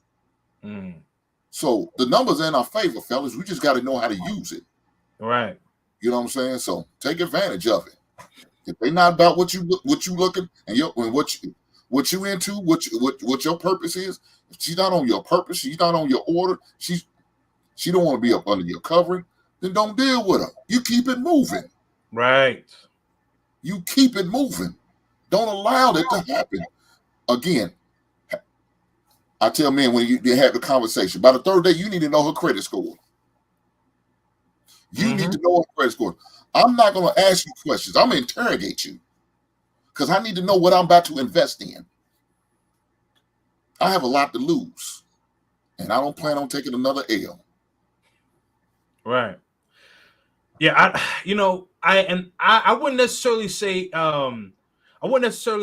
So the numbers are in our favor, fellas. We just got to know how to use it. Right. You know what I'm saying? So take advantage of it. If they're not about what you looking and what you into, what your purpose is. If she's not on your purpose, she's not on your order. She don't want to be up under your covering. Then don't deal with her. You keep it moving. Right. You keep it moving. Don't allow that to happen. Again, I tell men when you have the conversation, by the third day, you need to know her credit score. You need to know her credit score. I'm not going to ask you questions. I'm going to interrogate you because I need to know what I'm about to invest in. I have a lot to lose, and I don't plan on taking another L. Right. Yeah, I wouldn't necessarily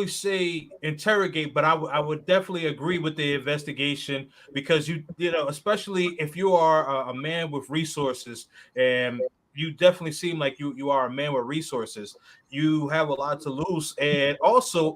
say interrogate, but I would definitely agree with the investigation because you know, especially if you are a man with resources, and you definitely seem like you are a man with resources. You have a lot to lose, and also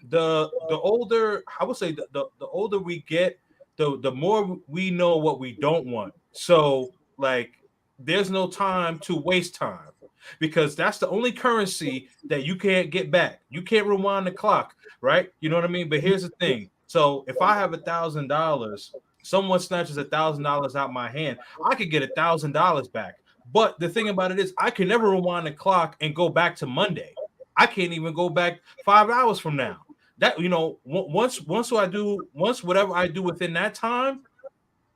the older, I would say the older we get, the more we know what we don't want. So like, there's no time to waste time, because that's the only currency that you can't get back. You can't rewind the clock, right? You know what I mean? But here's the thing. So if I have $1,000, someone snatches $1,000 out my hand, I could get $1,000 back. But the thing about it is, I can never rewind the clock and go back to Monday. I can't even go back 5 hours from now. That, you know, once whatever I do within that time,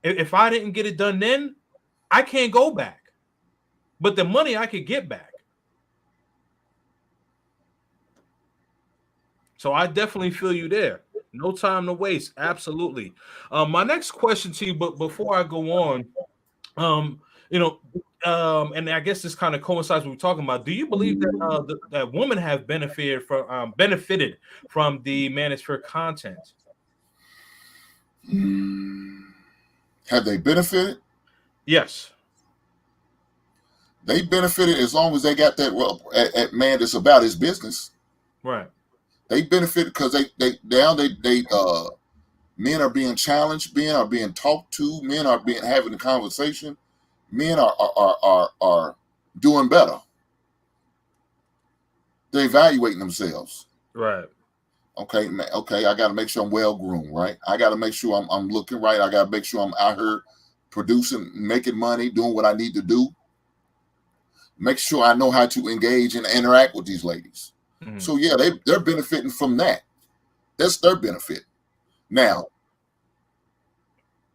if I didn't get it done then, I can't go back. But the money I could get back. So I definitely feel you there. No time to waste. Absolutely. My next question to you, but before I go on, and I guess this kind of coincides with what we're talking about. Do you believe that that women have benefited from the Manosphere content? Have they benefited? Yes. They benefited as long as they got that man that's about his business. Right. They benefited because men are being challenged, men are being talked to, men are having a conversation, men are doing better. They're evaluating themselves. Right. Okay, I got to make sure I'm well groomed, right? I got to make sure I'm looking right. I got to make sure I'm out here producing, making money, doing what I need to do. Make sure I know how to engage and interact with these ladies. So yeah, they're benefiting from that. That's their benefit. Now,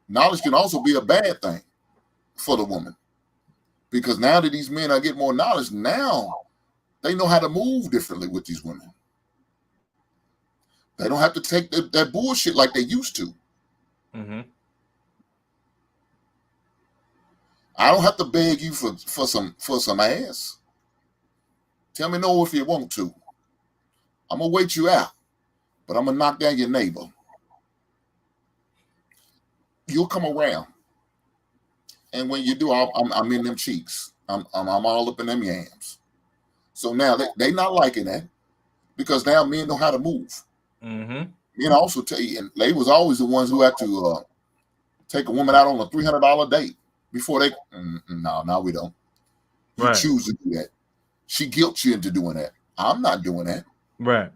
Knowledge can also be a bad thing for the woman, because now that these men are getting more knowledge, now they know how to move differently with these women. They don't have to take that bullshit like they used to. Mm-hmm. I don't have to beg you for some ass. Tell me no if you want to. I'm gonna wait you out, but I'm gonna knock down your neighbor. You'll come around, and when you do, I'm in them cheeks. I'm all up in them yams. So now they not liking that, because now men know how to move. Mm-hmm. Men also tell you, and they was always the ones who had to take a woman out on a $300 date before they. No, we don't. You Right. choose to do that. She guilt you into doing that. I'm not doing that. Right.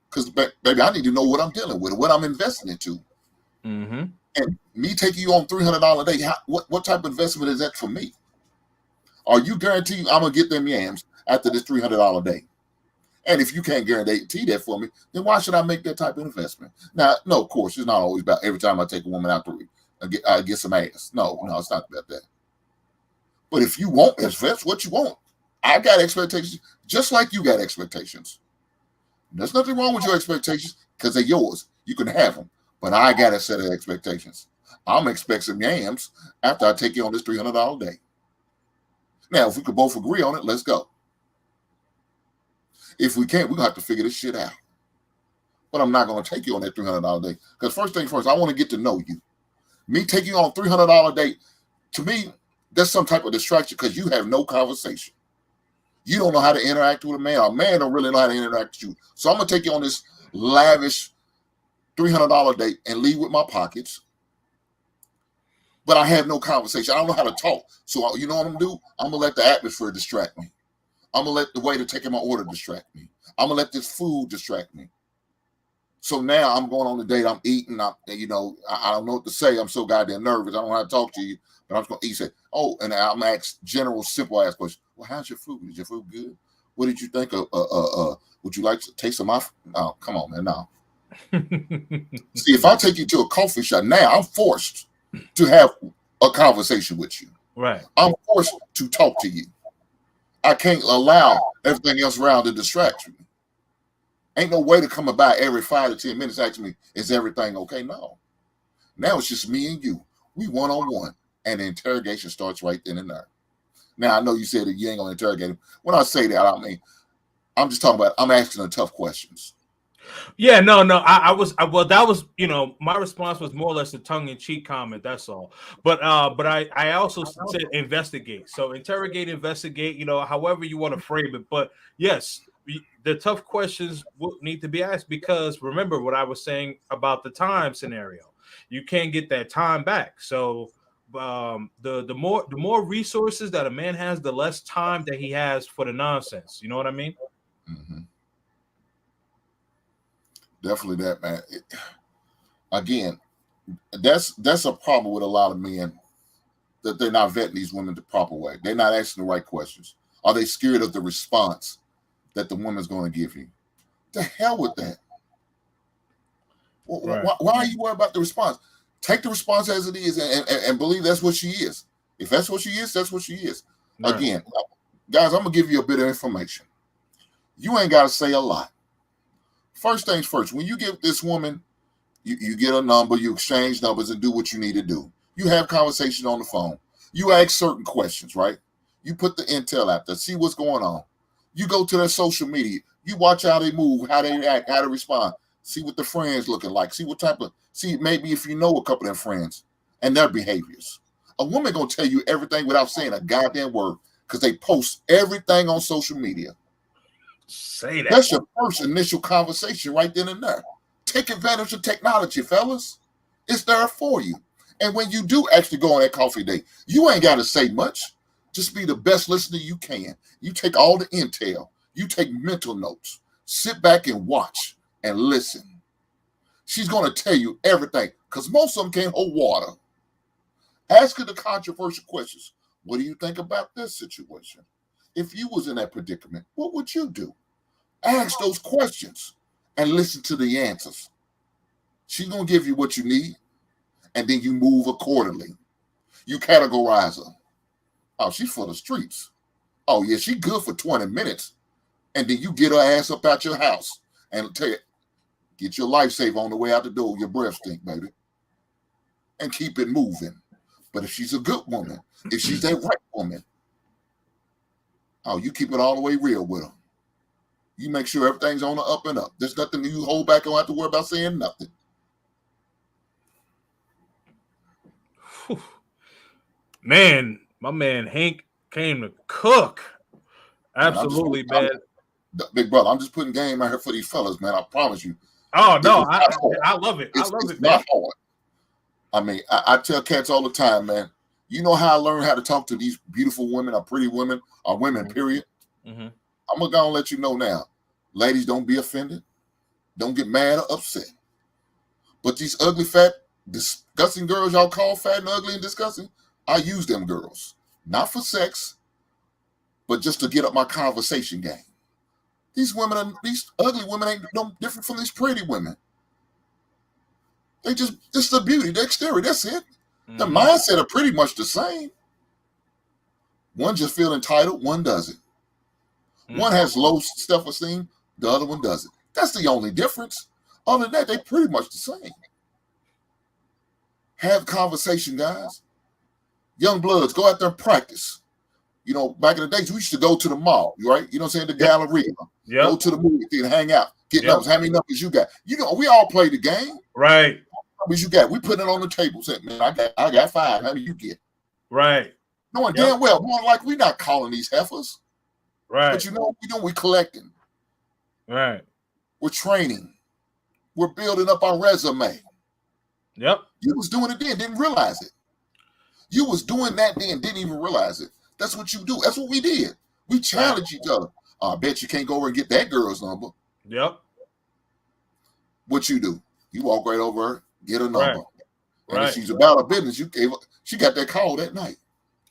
Because, baby, I need to know what I'm dealing with, what I'm investing into. Mm-hmm. And me taking you on $300 a day, what type of investment is that for me? Are you guaranteed I'm going to get them yams after this $300 day? And if you can't guarantee that for me, then why should I make that type of investment? Now, no, of course, it's not always about every time I take a woman out to get some ass. No, it's not about that. But if you want, if that's what you want, I got expectations just like you got expectations. There's nothing wrong with your expectations because they're yours. You can have them. But I got a set of expectations. I'm expect some yams after I take you on this $300 day. Now, if we could both agree on it, let's go. If we can't, we're going to have to figure this shit out. But I'm not going to take you on that $300 day. Because first thing first, I want to get to know you. Me taking you on $300 day, to me, that's some type of distraction because you have no conversation. You don't know how to interact with a man. A man don't really know how to interact with you. So I'm going to take you on this lavish $300 date and leave with my pockets. But I have no conversation. I don't know how to talk. So you know what I'm going to do? I'm going to let the atmosphere distract me. I'm going to let the waiter taking my order distract me. I'm going to let this food distract me. So now I'm going on the date. I'm eating. I don't know what to say. I'm so goddamn nervous. I don't know how to talk to you. But I'm just going to eat. Say, and I'm ask general, simple ass questions. Well, how's your food? Is your food good? What did you think of? Would you like to taste some? No, come on, man. No. See, if I take you to a coffee shop now, I'm forced to have a conversation with you. Right. I'm forced to talk to you. I can't allow everything else around to distract you. Ain't no way to come about every 5 to 10 minutes asking me, is everything okay? No. Now it's just me and you. We one-on-one. And the interrogation starts right then and there. Now, I know you said that you ain't going to interrogate him. When I say that, I mean, I'm just talking about, I'm asking the tough questions. Yeah, no. That was, my response was more or less a tongue-in-cheek comment. That's all. But I also said investigate. So interrogate, investigate, however you want to frame it. But yes, the tough questions will need to be asked because remember what I was saying about the time scenario. You can't get that time back. So the more resources that a man has, the less time that he has for the nonsense. You know what I mean? Mm-hmm. Definitely that, man. Again, that's a problem with a lot of men, that they're not vetting these women the proper way. They're not asking the right questions. Are they scared of the response that the woman's going to give you? The hell with that. Right. Why are you worried about the response? Take the response as it is and believe that's what she is. If that's what she is, that's what she is. Right. Again, guys, I'm going to give you a bit of information. You ain't got to say a lot. First things first, when you give this woman, you get a number, you exchange numbers and do what you need to do. You have conversation on the phone. You ask certain questions, right? You put the intel out there, see what's going on. You go to their social media. You watch how they move, how they act, how they respond. See what the friends looking like. See maybe if you know a couple of their friends and their behaviors. A woman going to tell you everything without saying a goddamn word because they post everything on social media. Say that. That's your first initial conversation right then and there. Take advantage of technology, fellas. It's there for you. And when you do actually go on that coffee date, you ain't got to say much. Just be the best listener you can. You take all the intel. You take mental notes. Sit back and watch and listen. She's going to tell you everything because most of them can't hold water. Ask her the controversial questions. What do you think about this situation? If you was in that predicament, what would you do? Ask those questions and listen to the answers. She's going to give you what you need. and then you move accordingly. You categorize her. Oh, she's for the streets. Oh, yeah, she good for 20 minutes. And then you get her ass up out your house and tell you, get your life saver on the way out the door. Your breath stink, baby. And keep it moving. But if she's a good woman, if she's that right woman, oh, you keep it all the way real with her. You make sure everything's on the up and up. There's nothing you hold back. Don't have to worry about saying nothing. Man, my man Hink came to cook. Absolutely, man. Big brother, I'm just putting game out here for these fellas, man. I promise you. Oh no, I love it. I love it, man. Not hard. I mean, I tell cats all the time, man. You know how I learned how to talk to these beautiful women, or pretty women, or women, period. Mm-hmm. I'm gonna go let you know now. Ladies, don't be offended. Don't get mad or upset. But these ugly, fat, disgusting girls y'all call fat and ugly and disgusting, I use them girls. Not for sex, but just to get up my conversation game. These ugly women ain't no different from these pretty women. They just the beauty, the exterior, that's it. Mm-hmm. The mindset are pretty much the same. One just feel entitled, one doesn't. Mm-hmm. One has low self-esteem, the other one doesn't. That's the only difference. Other than that, they pretty much the same. Have conversation, guys. Young bloods, go out there and practice. You know, back in the days, we used to go to the mall, right? You know what I'm saying? The Galleria. Yep. Go to the movie theater, hang out, get numbers. How many numbers you got? You know, we all play the game. Right. How many numbers you got? We put it on the table. Say, man, I got 5. How many you get? Right. Knowing damn well, more like we're not calling these heifers. Right. But you know what we doing? We're collecting. Right. We're training. We're building up our resume. Yep. You was doing it then, didn't realize it. You was doing that then, didn't even realize it. That's what you do. That's what we did. We challenged each other. I bet you can't go over and get that girl's number. Yep. What you do? You walk right over her, get her number. And if she's about her business, she got that call that night.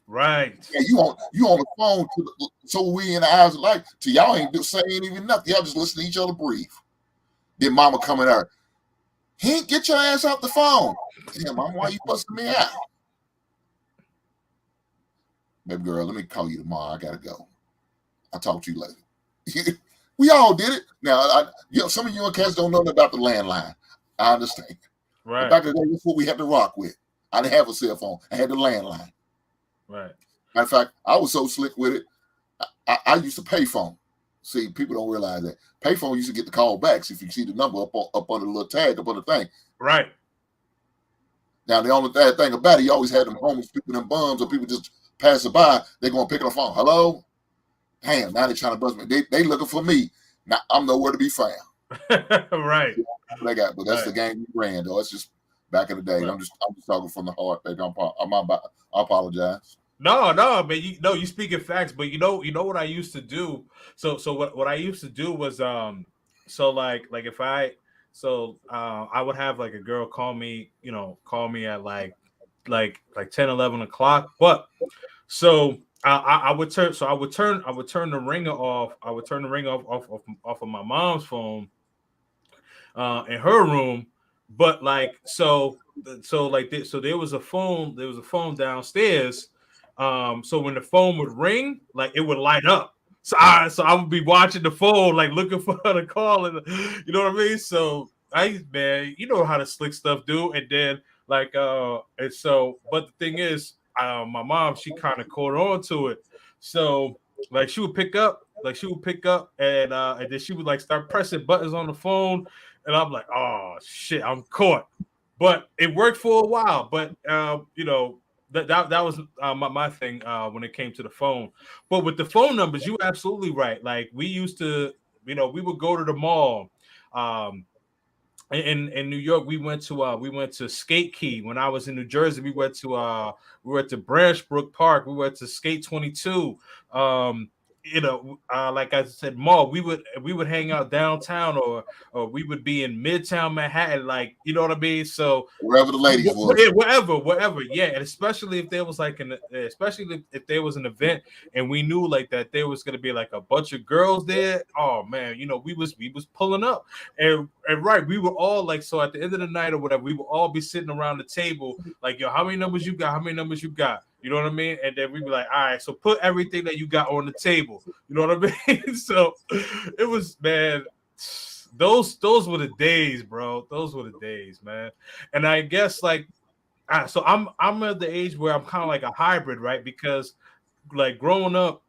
Right. Yeah, you on the phone so we in the eyes of life. So y'all ain't saying even nothing. Y'all just listen to each other breathe. Then mama coming out. Hink, get your ass off the phone. Yeah, mama, why you busting me out? Baby girl, let me call you tomorrow. I gotta go. I'll talk to you later. We all did it. Now, some of you and cats don't know nothing about the landline. I understand. Right. Back in the day, that's what we had to rock with. I didn't have a cell phone. I had the landline. Right. Matter of fact, I was so slick with it. I used to pay phone. See, people don't realize that. Payphone used to get the call backs if you see the number up on the little tag up on the thing. Right. Now, the only bad thing about it, you always had them homeless people, them bums, or people just passing by. They're going to pick up the phone. Hello? Damn, now they're trying to buzz me. They looking for me. Now, I'm nowhere to be found. Right. But that's the game we ran, though. It's just back in the day. Right. I'm just talking from the heart, baby. I apologize. No, man. You speaking facts, but you know what I used to do. So what I used to do was if I would have like a girl call me at like 10, 11 o'clock. But so I would turn the ringer off. I would turn the ringer off of my mom's phone in her room. But so there was a phone downstairs. So when the phone would ring, like it would light up. So I would be watching the phone, like looking for her to call, and you know what I mean. So man, you know how the slick stuff do. And then but the thing is, my mom, she kind of caught on to it. So like she would pick up, and then she would like start pressing buttons on the phone, and I'm like, oh shit, I'm caught. But it worked for a while. But that was my thing when it came to the phone. But with the phone numbers, you absolutely right. Like we used to, we would go to the mall. In New York, we went to Skate Key. When I was in New Jersey, we went to Branchbrook Park. We went to Skate 22. like I said, mall, we would hang out downtown, or we would be in Midtown Manhattan, like, you know what I mean? So wherever the ladies was. yeah, wherever, yeah. And especially if there was like especially if there was an event and we knew like that there was gonna be like a bunch of girls there. Oh man, we was pulling up, and right, we were all like, so at the end of the night or whatever, we would all be sitting around the table like, yo, how many numbers you got? How many numbers you got? You know what I mean? And then we'd be like, all right, so put everything that you got on the table. You know what I mean? So it was, man, those were the days, bro. Those were the days, man. And I guess like, so I'm at the age where I'm kind of like a hybrid, right? Because like growing up,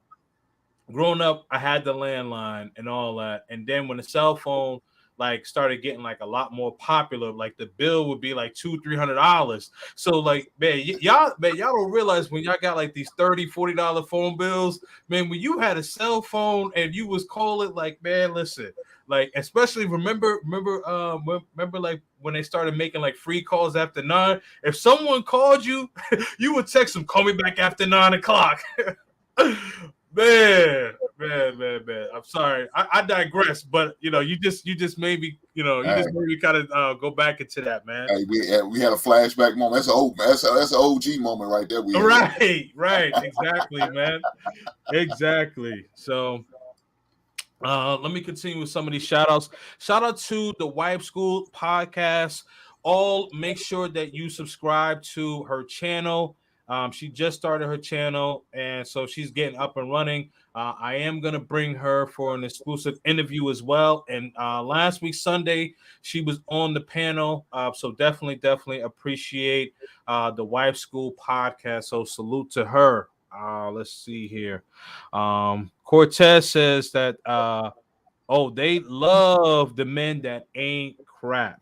I had the landline and all that, and then when the cell phone like started getting like a lot more popular, like the bill would be like $200-$300. So like, man, y'all don't realize when y'all got like these $30-$40 phone bills, man, when you had a cell phone and you was calling, like, man, listen, like, especially remember like when they started making like free calls after 9. If someone called you, you would text them, call me back after 9 o'clock. Man. I'm sorry. I digress, but you just made me, just made me kind of go back into that, man. Hey, we had a flashback moment. That's an OG moment right there. Right, exactly, man. Exactly. So let me continue with some of these shout outs. Shout out to the Wife School podcast. All make sure that you subscribe to her channel. She just started her channel, and so she's getting up and running. I am going to bring her for an exclusive interview as well. And last week, Sunday, she was on the panel. So definitely appreciate the Wife School podcast. So salute to her. Let's see here. Cortez says that, they love the men that ain't crap.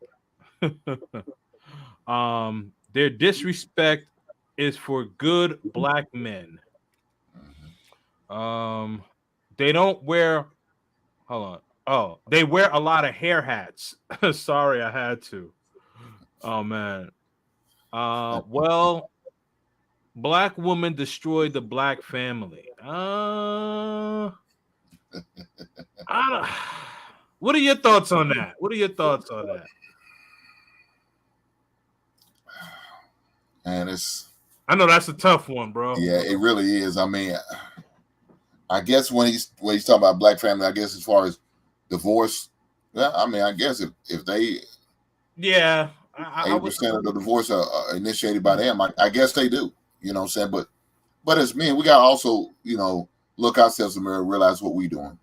Their disrespect is for good black men. They don't wear. Hold on. Oh, they wear a lot of hair hats. Sorry, I had to. Oh man. Well, black woman destroyed the black family. I don't. What are your thoughts on that? And I know that's a tough one, bro. Yeah, it really is. I mean, I guess when he's talking about black family, I guess as far as divorce, yeah, I mean, I guess if they, yeah, 80% of the divorce are initiated by them, I guess they do. You know what I'm saying? But as men, we got to also, look ourselves in the mirror, realize what we're doing.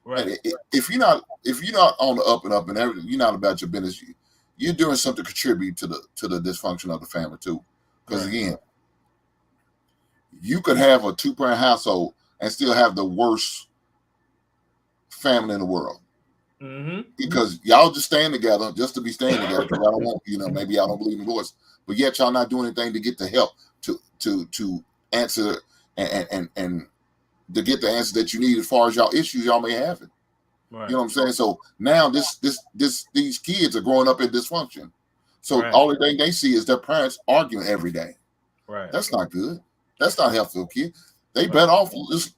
Right. If you're not on the up and up and everything, you're not about your business. You're doing something to contribute to the dysfunction of the family too. Because again, you could have a 2-parent household and still have the worst family in the world. Mm-hmm. Because y'all just staying together just to be staying together. Because I don't want, maybe y'all don't believe in divorce, but yet y'all not doing anything to get the help to answer and to get the answer that you need as far as y'all issues y'all may have. Right. You know what I'm saying? So now these kids are growing up in dysfunction. So all the thing they see is their parents arguing every day. Right. That's not good. That's not helpful, kid. They better off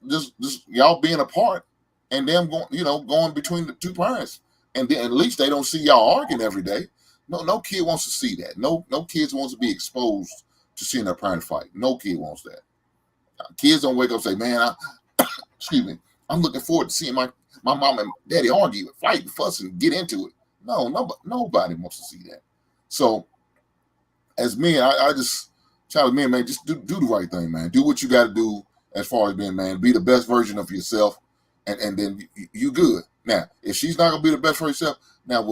just y'all being apart and them going between the two parents. And then at least they don't see y'all arguing every day. No kid wants to see that. No kids wants to be exposed to seeing their parents fight. No kid wants that. Kids don't wake up and say, man, excuse me, I'm looking forward to seeing my mom and daddy argue, fight, fuss, and get into it. No, nobody wants to see that. So as men, I just tell men, man, just do the right thing, man. Do what you got to do as far as being man. Be the best version of yourself, and then you good. Now, if she's not gonna be the best for herself, now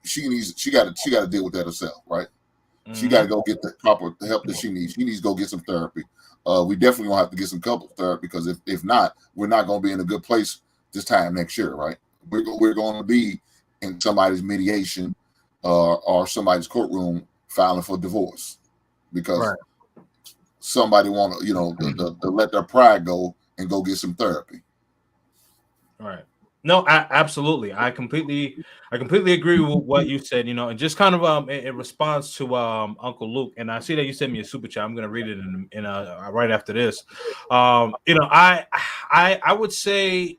she got to deal with that herself, right? Mm-hmm. She got to go get the proper help that she needs. She needs to go get some therapy. We definitely gonna have to get some couple therapy because if not, we're not gonna be in a good place this time next year, right? We're going to be in somebody's mediation or somebody's courtroom filing for divorce because somebody want to to let their pride go and go get some therapy. Right. No, absolutely. I completely agree with what you said, and just kind of in response to Uncle Luke, and I see that you sent me a super chat. I'm going to read it in right after this. I I would say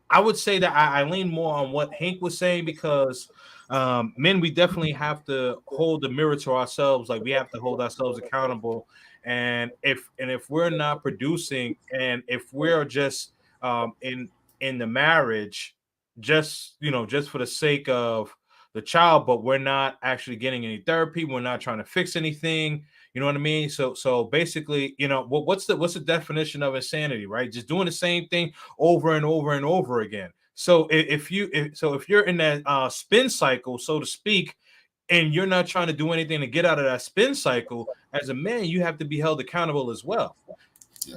that I lean more on what Hink was saying because men, we definitely have to hold the mirror to ourselves. Like we have to hold ourselves accountable. And if we're not producing, and if we're just in the marriage, just just for the sake of the child, but we're not actually getting any therapy, we're not trying to fix anything. You know what I mean? So basically, what's the definition of insanity, right? Just doing the same thing over and over and over again. So if you're in that spin cycle, so to speak, and you're not trying to do anything to get out of that spin cycle, as a man, you have to be held accountable as well. Yeah,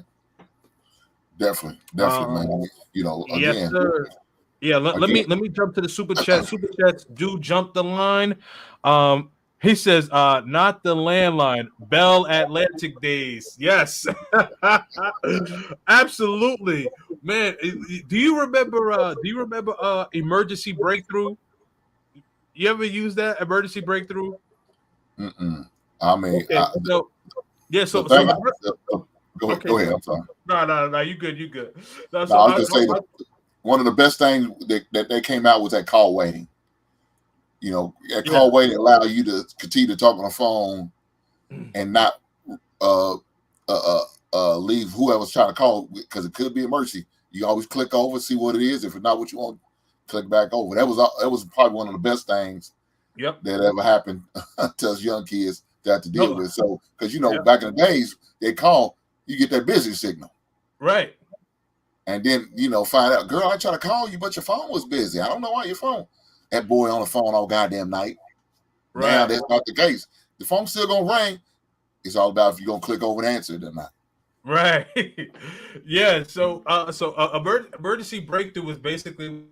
definitely, man. Yes, Again, sir. Yeah, let me jump to the super chat. Super chats do jump the line. He says, not the landline, Bell Atlantic days. Yes. Absolutely. Man, do you remember emergency breakthrough? You ever use that emergency breakthrough? I mean, Okay, so yeah, go ahead. okay. Go ahead. I'm sorry. No, you good. No, I was just saying that one of the best things that they came out was that call waiting. Call waiting allow you to continue to talk on the phone and not leave whoever's trying to call, because it could be emergency. You always click over, see what it is. If it's not what you want, click back over. That was probably one of the best things that ever happened to us young kids to have to deal with. So, because back in the days, they call, you get that busy signal, right? And then find out, girl, I tried to call you, but your phone was busy. I don't know why your phone. That boy on the phone all goddamn night. Right. Now that's not the case. The phone's still gonna ring. It's all about if you're gonna click over and answer it or not. Right. Yeah. So emergency breakthrough is basically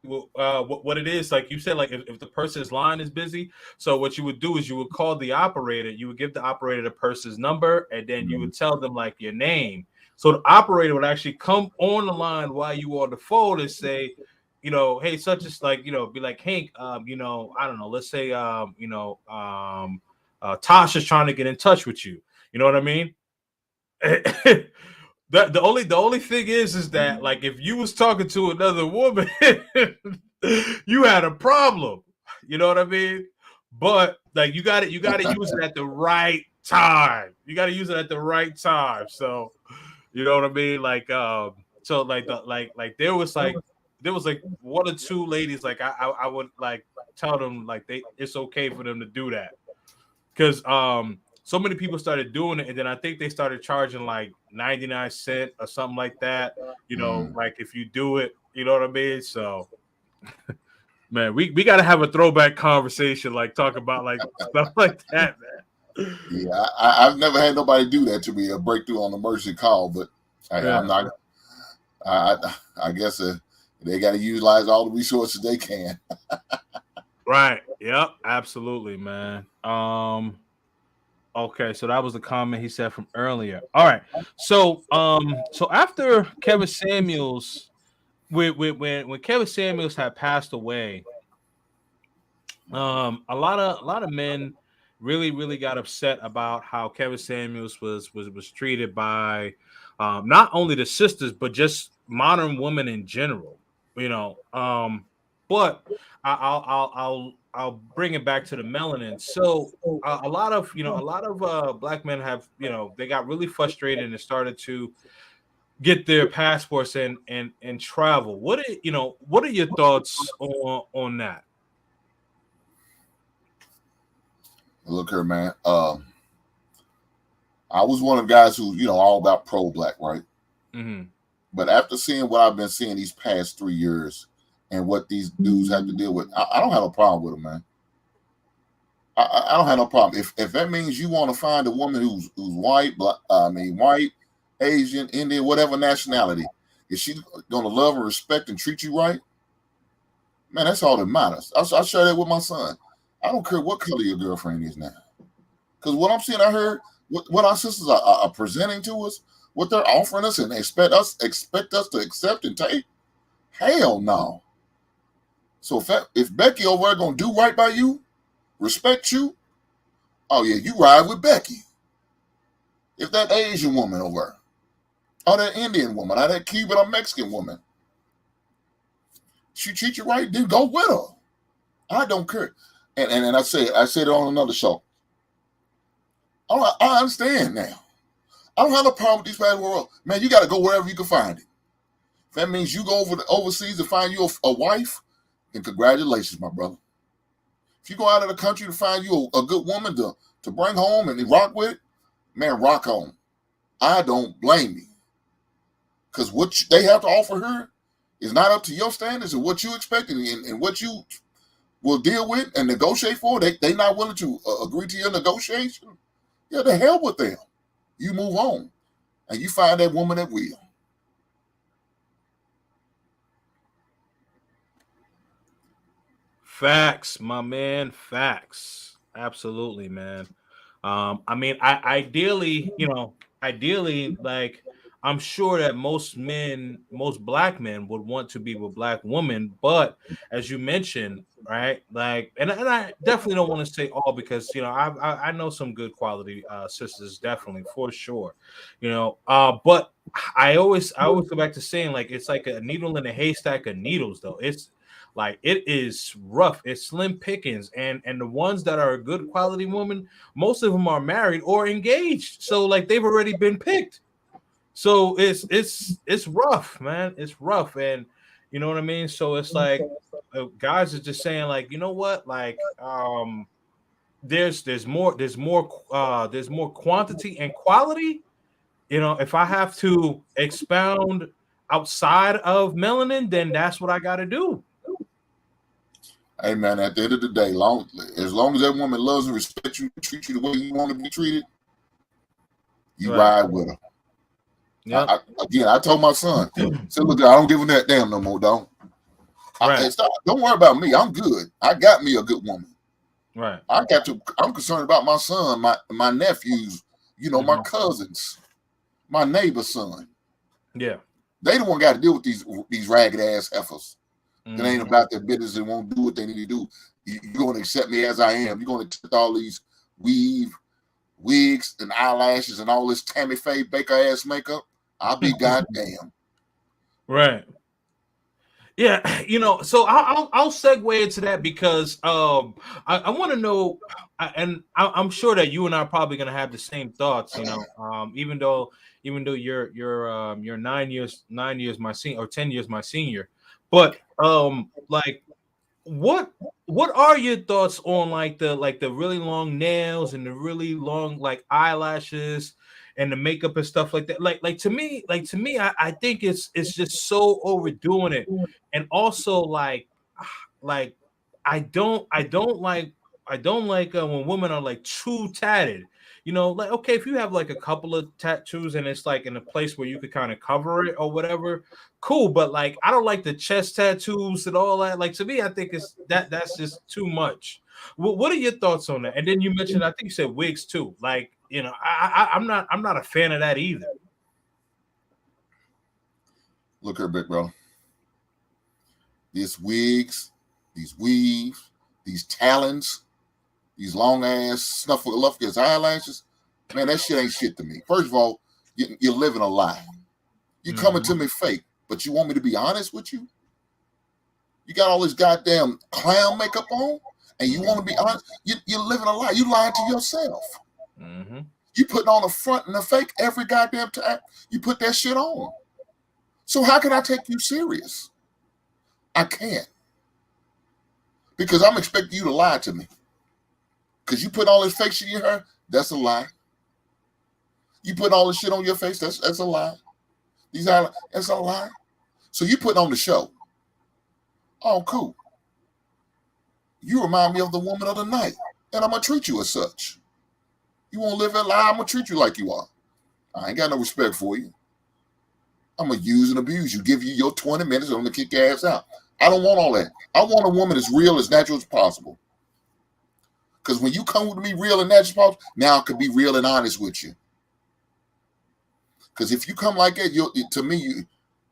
what it is. Like you said, like if the person's line is busy, so what you would do is you would call the operator. You would give the operator the person's number, and then you would tell them like your name. So the operator would actually come on the line while you on the phone and say, hey, such as like, be like, Hank, I don't know, let's say, Tasha's trying to get in touch with you. You know what I mean? The only thing is that like if you was talking to another woman, you had a problem. You know what I mean? But like you got to use it at the right time. You got to use it at the right time. So you know what I mean? Like so like there was like one or two ladies like I would like tell them like it's okay for them to do that, because so many people started doing it, and then I think they started charging like 99 cents or something like that. Like if you do it, you know what I mean? So man, we got to have a throwback conversation, like talk about like stuff like that, man. Yeah, I've never had nobody do that to me, a breakthrough on an emergency call, but I'm not. I guess they got to utilize all the resources they can. Right. Yep. Absolutely, man. Okay, so that was the comment he said from earlier. All right. So so after Kevin Samuels, when Kevin Samuels had passed away, a lot of men really got upset about how Kevin Samuels was treated by not only the sisters but just modern women in general. But I'll bring it back to the melanin. So a lot of black men have they got really frustrated and started to get their passports and travel. What are your thoughts on that? Look here, man. I was one of the guys who all about pro-black, right? Mm-hmm. But after seeing what I've been seeing these past 3 years and what these dudes have to deal with, I don't have a problem with them, man. I don't have no problem. If that means you want to find a woman who's white, white, Asian, Indian, whatever nationality, is she gonna love and respect and treat you right? Man, that's all that matters. I share that with my son. I don't care what color your girlfriend is now, because what I'm seeing, I heard what our sisters are presenting to us, what they're offering us, and expect us to accept and take. Hell no. So if Becky over there gonna do right by you, respect you, oh yeah, you ride with Becky. If that Asian woman over or that Indian woman, or that Cuban or Mexican woman. She treat you right, then go with her. I don't care. And I said it on another show. I understand now. I don't have a problem with these parts of the world. Man, you got to go wherever you can find it. If that means you go overseas to find you a wife, then congratulations, my brother. If you go out of the country to find you a good woman to bring home and rock with, man, rock on. I don't blame you. Because what they have to offer her is not up to your standards and what you expect and what you will deal with and negotiate for. They not willing to agree to your negotiation. Yeah, the hell with them. You move on and you find that woman that will. Facts, my man. Facts. Absolutely, man. I mean, ideally, like I'm sure that most black men would want to be with black women, but as you mentioned, right? Like, and I definitely don't want to say all because I know some good quality sisters, definitely for sure, but I always go back to saying like it's like a needle in a haystack of needles, though. It's like it is rough. It's slim pickings, and the ones that are a good quality woman, most of them are married or engaged. So like they've already been picked. So it's rough, man. It's rough, and you know what I mean. So it's like guys are just saying like, you know what, like there's more quantity and quality. If I have to expound outside of melanin, then that's what I got to do. Hey man, at the end of the day, as long as that woman loves and respects you, treats you the way you want to be treated, you ride with her. Yeah. I told my son, said, look, I don't give a that damn no more, dog. Don't worry about me. I'm good. I got me a good woman. Right. I'm concerned about my son, my nephews, my cousins, my neighbor's son. Yeah. They the one got to deal with these ragged ass heifers. That ain't about their business and won't do what they need to do. You're going to accept me as I am. You're going to accept all these wigs and eyelashes and all this Tammy Faye Baker ass makeup. I'll be goddamn. Right. Yeah, so I'll segue into that because I want to know, and I'm sure that you and I are probably gonna have the same thoughts. Even though you're 9 years my senior or 10 years my senior, but like what are your thoughts on like the really long nails and the really long like eyelashes and the makeup and stuff like that? Like to me, I think it's just so overdoing it. And also like I don't like when women are like too tatted. Like okay, if you have like a couple of tattoos and it's like in a place where you could kind of cover it or whatever, cool. But like I don't like the chest tattoos and all that. Like to me, I think that's just too much. What are your thoughts on that? And then you mentioned, I think you said wigs too. Like I'm not a fan of that either. Look here, big bro. These wigs, these weaves, these talons, these long ass snuffleupagus eyelashes, man, that shit ain't shit to me. First of all, you're living a lie. You're coming to me fake, but you want me to be honest with you? You got all this goddamn clown makeup on, and you want to be honest? You're living a lie. You lying to yourself. Mm-hmm. You putting on a front and a fake every goddamn time you put that shit on. So how can I take you serious? I can't. Because I'm expecting you to lie to me. Because you put all this fake shit in your hair, that's a lie. You put all this shit on your face, that's a lie. That's a lie. So you put on the show. Oh, cool. You remind me of the woman of the night, and I'm going to treat you as such. You want to live that lie, I'm going to treat you like you are. I ain't got no respect for you. I'm going to use and abuse you, give you your 20 minutes, and I'm going to kick your ass out. I don't want all that. I want a woman as real, as natural as possible. Because when you come with me real and natural as possible, now I could be real and honest with you. Because if you come like that, to me,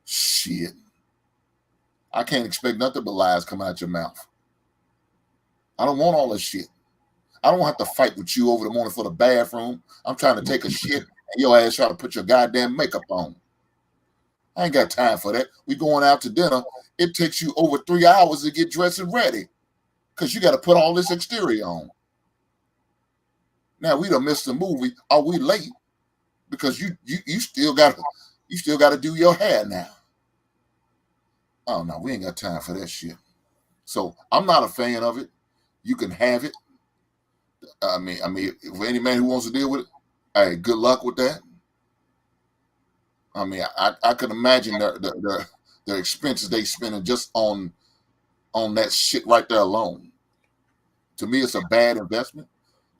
shit. I can't expect nothing but lies coming out your mouth. I don't want all this shit. I don't have to fight with you over the morning for the bathroom. I'm trying to take a shit and your ass trying to put your goddamn makeup on. I ain't got time for that. We going out to dinner. It takes you over 3 hours to get dressed and ready because you got to put all this exterior on. Now we done missed the movie. Are we late? Because you still got to do your hair now. Oh no, we ain't got time for that shit. So I'm not a fan of it. You can have it. I mean, for any man who wants to deal with it, hey, good luck with that. I mean, I could imagine the expenses they spending just on that shit right there alone. To me, it's a bad investment.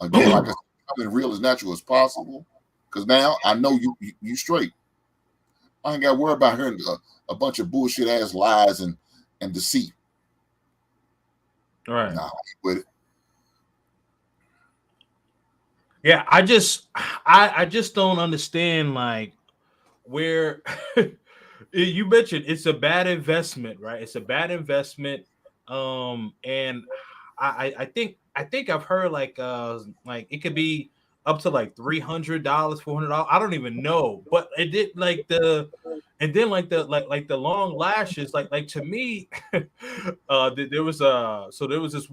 Again, like I said, becoming real as natural as possible. Because now I know you straight. I ain't got to worry about hearing a bunch of bullshit ass lies and deceit. All right. Nah, with it. Yeah, I just don't understand like where you mentioned it's a bad investment, right? It's a bad investment. And I think I've heard like it could be up to like $300, $400. I don't even know, but it did like the and then like the long lashes, like to me, there was this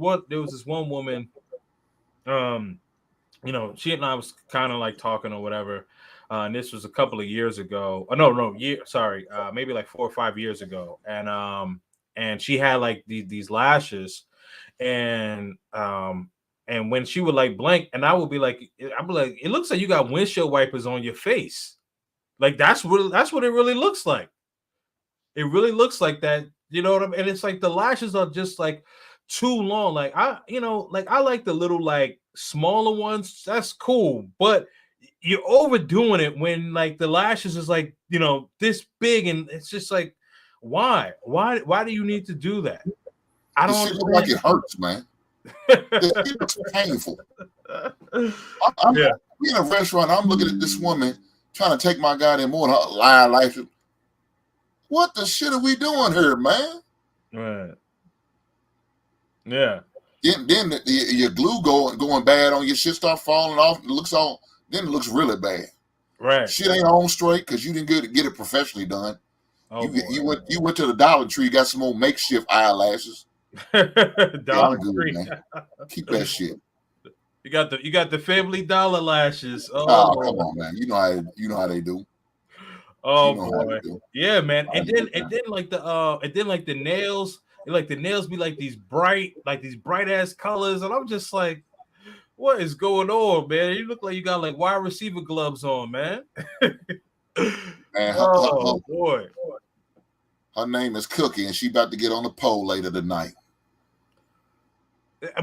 one woman, she and I was kind of like talking or whatever. And this was a couple of years ago. Oh, no, sorry, maybe like 4 or 5 years ago. And she had like these lashes, and when she would like blink, and I'd be like, it looks like you got windshield wipers on your face. Like that's what it really looks like. It really looks like that. You know what I mean? And it's like the lashes are just like too long. Like I like the little like smaller ones. That's cool, but you're overdoing it when like the lashes is like this big, and it's just like why do you need to do that? I don't. This shit look like it hurts, man. It's painful. I'm in a restaurant. I'm looking at this woman trying to take my goddamn order. Life. What the shit are we doing here, man? Right. Yeah. Then your glue going bad on your shit start falling off. Then it looks really bad. Right. Shit ain't on straight because you didn't get it professionally done. Oh, you went to the Dollar Tree, got some old makeshift eyelashes. Dollar Tree, man. Keep that shit. You got the Family Dollar lashes. Oh, come on, man. You know how they do. Oh boy, yeah, man. And then like the nails, the nails be like these bright ass colors, and I'm just like, what is going on, man? You look like you got like wide receiver gloves on, man. Man, boy. Her name is Cookie, and she about to get on the pole later tonight.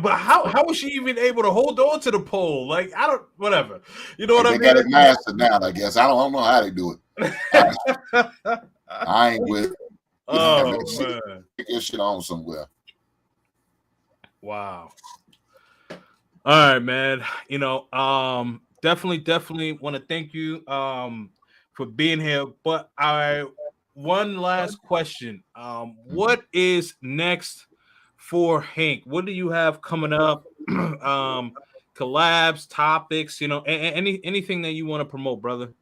But how was she even able to hold on to the pole? Like whatever. You know what I mean? They got it mastered now, I guess. I don't know how they do it. I ain't with it. Oh man, get this shit on somewhere. Wow. All right, man. Definitely want to thank you for being here. But one last question. What is next for Hink? What do you have coming up? Collabs, topics, anything that you want to promote, brother?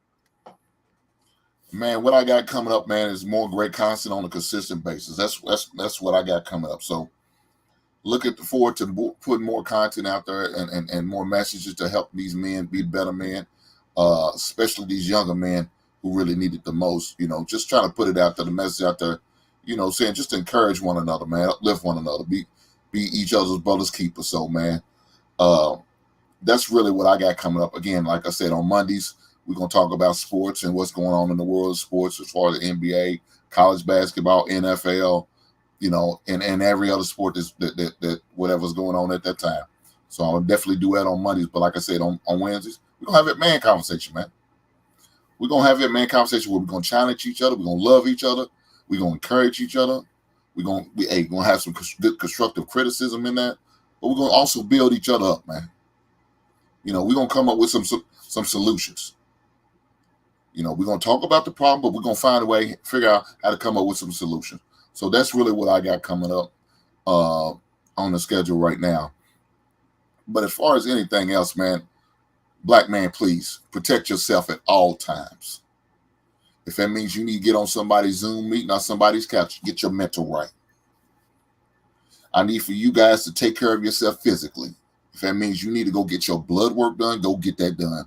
Man, what I got coming up, man, is more great content on a consistent basis. That's what I got coming up. So looking forward to putting more content out there and more messages to help these men be better men, especially these younger men who really need it the most. Just trying to put it out there, the message out there, saying just encourage one another, man, uplift one another, be each other's brother's keeper. So, man, that's really what I got coming up. Again, like I said, on Mondays, we're going to talk about sports and what's going on in the world of sports as far as the NBA, college basketball, NFL, and every other sport that whatever's going on at that time. So I'll definitely do that on Mondays. But like I said, on Wednesdays, we're going to have that man conversation, man. We're going to have that man conversation where we're going to challenge each other. We're going to love each other. We're going to encourage each other. We're going to have some good constructive criticism in that. But we're going to also build each other up, man. We're going to come up with some solutions. We're going to talk about the problem, but we're going to find a way, figure out how to come up with some solutions. So that's really what I got coming up on the schedule right now. But as far as anything else, man, black man, please protect yourself at all times. If that means you need to get on somebody's Zoom meeting or somebody's couch, get your mental right. I need for you guys to take care of yourself physically. If that means you need to go get your blood work done, go get that done.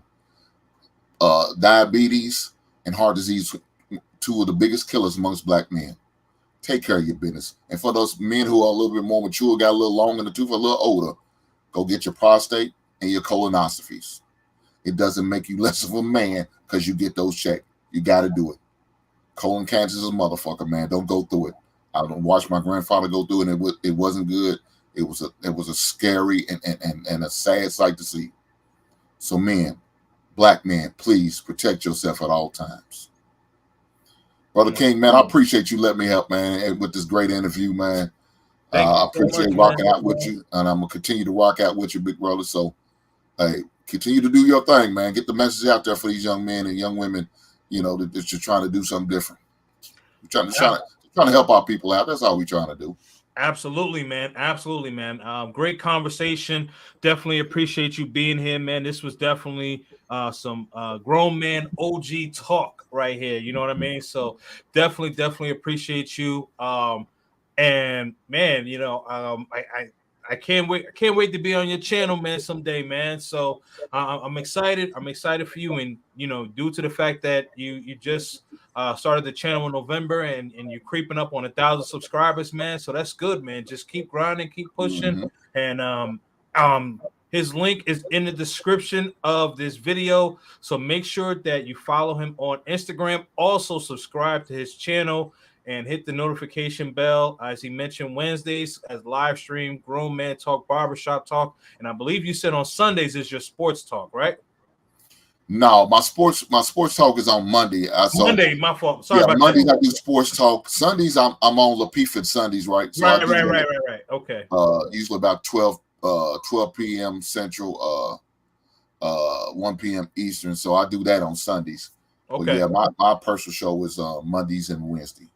Diabetes and heart disease, two of the biggest killers amongst black men. Take care of your business. And for those men who are a little bit more mature, got a little long in the tooth, a little older, go get your prostate and your colonoscopies. It doesn't make you less of a man because you get those checked. You got to do it. Colon cancer is a motherfucker, man. Don't go through it. I watched my grandfather go through it, and it wasn't good. It was a scary and a sad sight to see. So men, black men, please protect yourself at all times. Brother King, man, I appreciate you letting me help, man, and with this great interview, man. I appreciate rocking out with you, and I'm gonna continue to rock out with you, big brother. So, hey, continue to do your thing, man. Get the message out there for these young men and young women, you know, that you're trying to do something different. We're trying to help our people out. That's all we're trying to do. Absolutely, man. Absolutely, man. Great conversation. Definitely appreciate you being here, man. This was definitely some grown man OG talk right here. You know what I mean? So definitely appreciate you. And man, you know, I can't wait. I can't wait to be on your channel, man, someday, man. So I'm excited. I'm excited for you. And, you know, due to the fact that you just started the channel in November and you're creeping up on 1,000 subscribers, man. So that's good, man. Just keep grinding, keep pushing. And his link is in the description of this video. So make sure that you follow him on Instagram. Also subscribe to his channel and hit the notification bell. As he mentioned, Wednesdays as live stream, Grown Man Talk, Barbershop Talk. And I believe you said on Sundays is your sports talk, right? No, my sports talk is on Monday. Monday, my fault. Sorry about Mondays that. I do sports talk. Sundays I'm on LaPifit Sundays, right? So Right. Okay. Usually about 12 p.m. Central, 1 p.m. Eastern. So I do that on Sundays. Okay. But yeah, my personal show is Mondays and Wednesdays.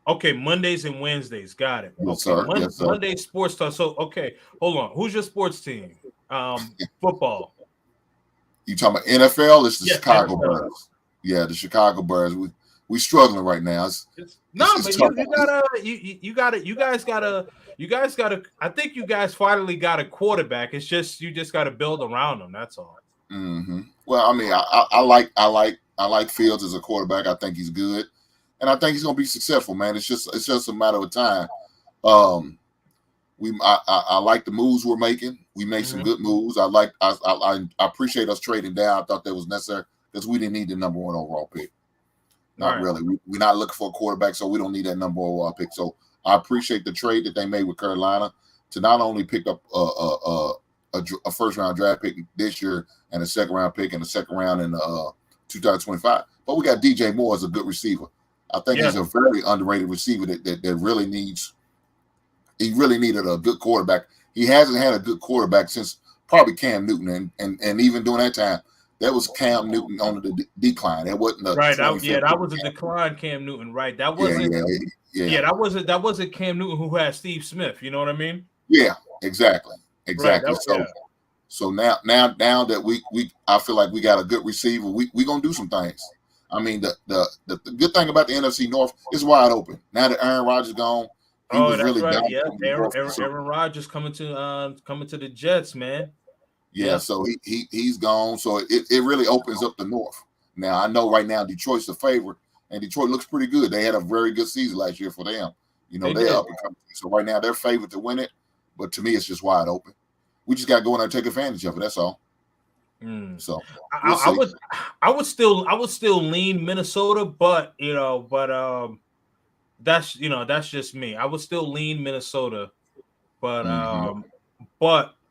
Okay, Mondays and Wednesdays. Got it. Yes, Okay, sir. Yes, sir. Monday sports talk. So okay, hold on. Who's your sports team? Football. You talking about NFL? It's the Chicago NFL. Bears. Yeah, the Chicago Bears. We struggling right now. You guys gotta. I think you guys finally got a quarterback. It's just you just got to build around them. That's all. Mm-hmm. Well, I mean, I like Fields as a quarterback. I think he's good, and I think he's gonna be successful, man. It's just a matter of time. I like the moves we're making. We made some good moves. I appreciate us trading down. I thought that was necessary because we didn't need the number 1 overall pick. Not really. We're not looking for a quarterback, so we don't need that number 1 overall pick. So I appreciate the trade that they made with Carolina to not only pick up a first-round draft pick this year and a second-round pick and a second round in 2025, but we got DJ Moore as a good receiver. I think he's a very underrated receiver that really needs. He really needed a good quarterback. He hasn't had a good quarterback since probably Cam Newton, and even during that time, that was Cam Newton on the decline. That wasn't that was a decline, Cam Newton. Right, that wasn't. That wasn't Cam Newton who had Steve Smith. You know what I mean? Yeah, exactly. Right, so now that I feel like we got a good receiver, we gonna do some things. I mean, the good thing about the NFC North is wide open. Now that Aaron Rodgers gone. That's really right. Yeah, Aaron Rodgers coming to the Jets, man. Yeah, so he's gone. So it really opens up the North. Now I know right now Detroit's the favorite, and Detroit looks pretty good. They had a very good season last year for them. You know, they're up and coming. So right now they're favored to win it, but to me it's just wide open. We just got to go in there and take advantage of it. That's all. So I would still lean Minnesota, but that's just me. I would still lean Minnesota, but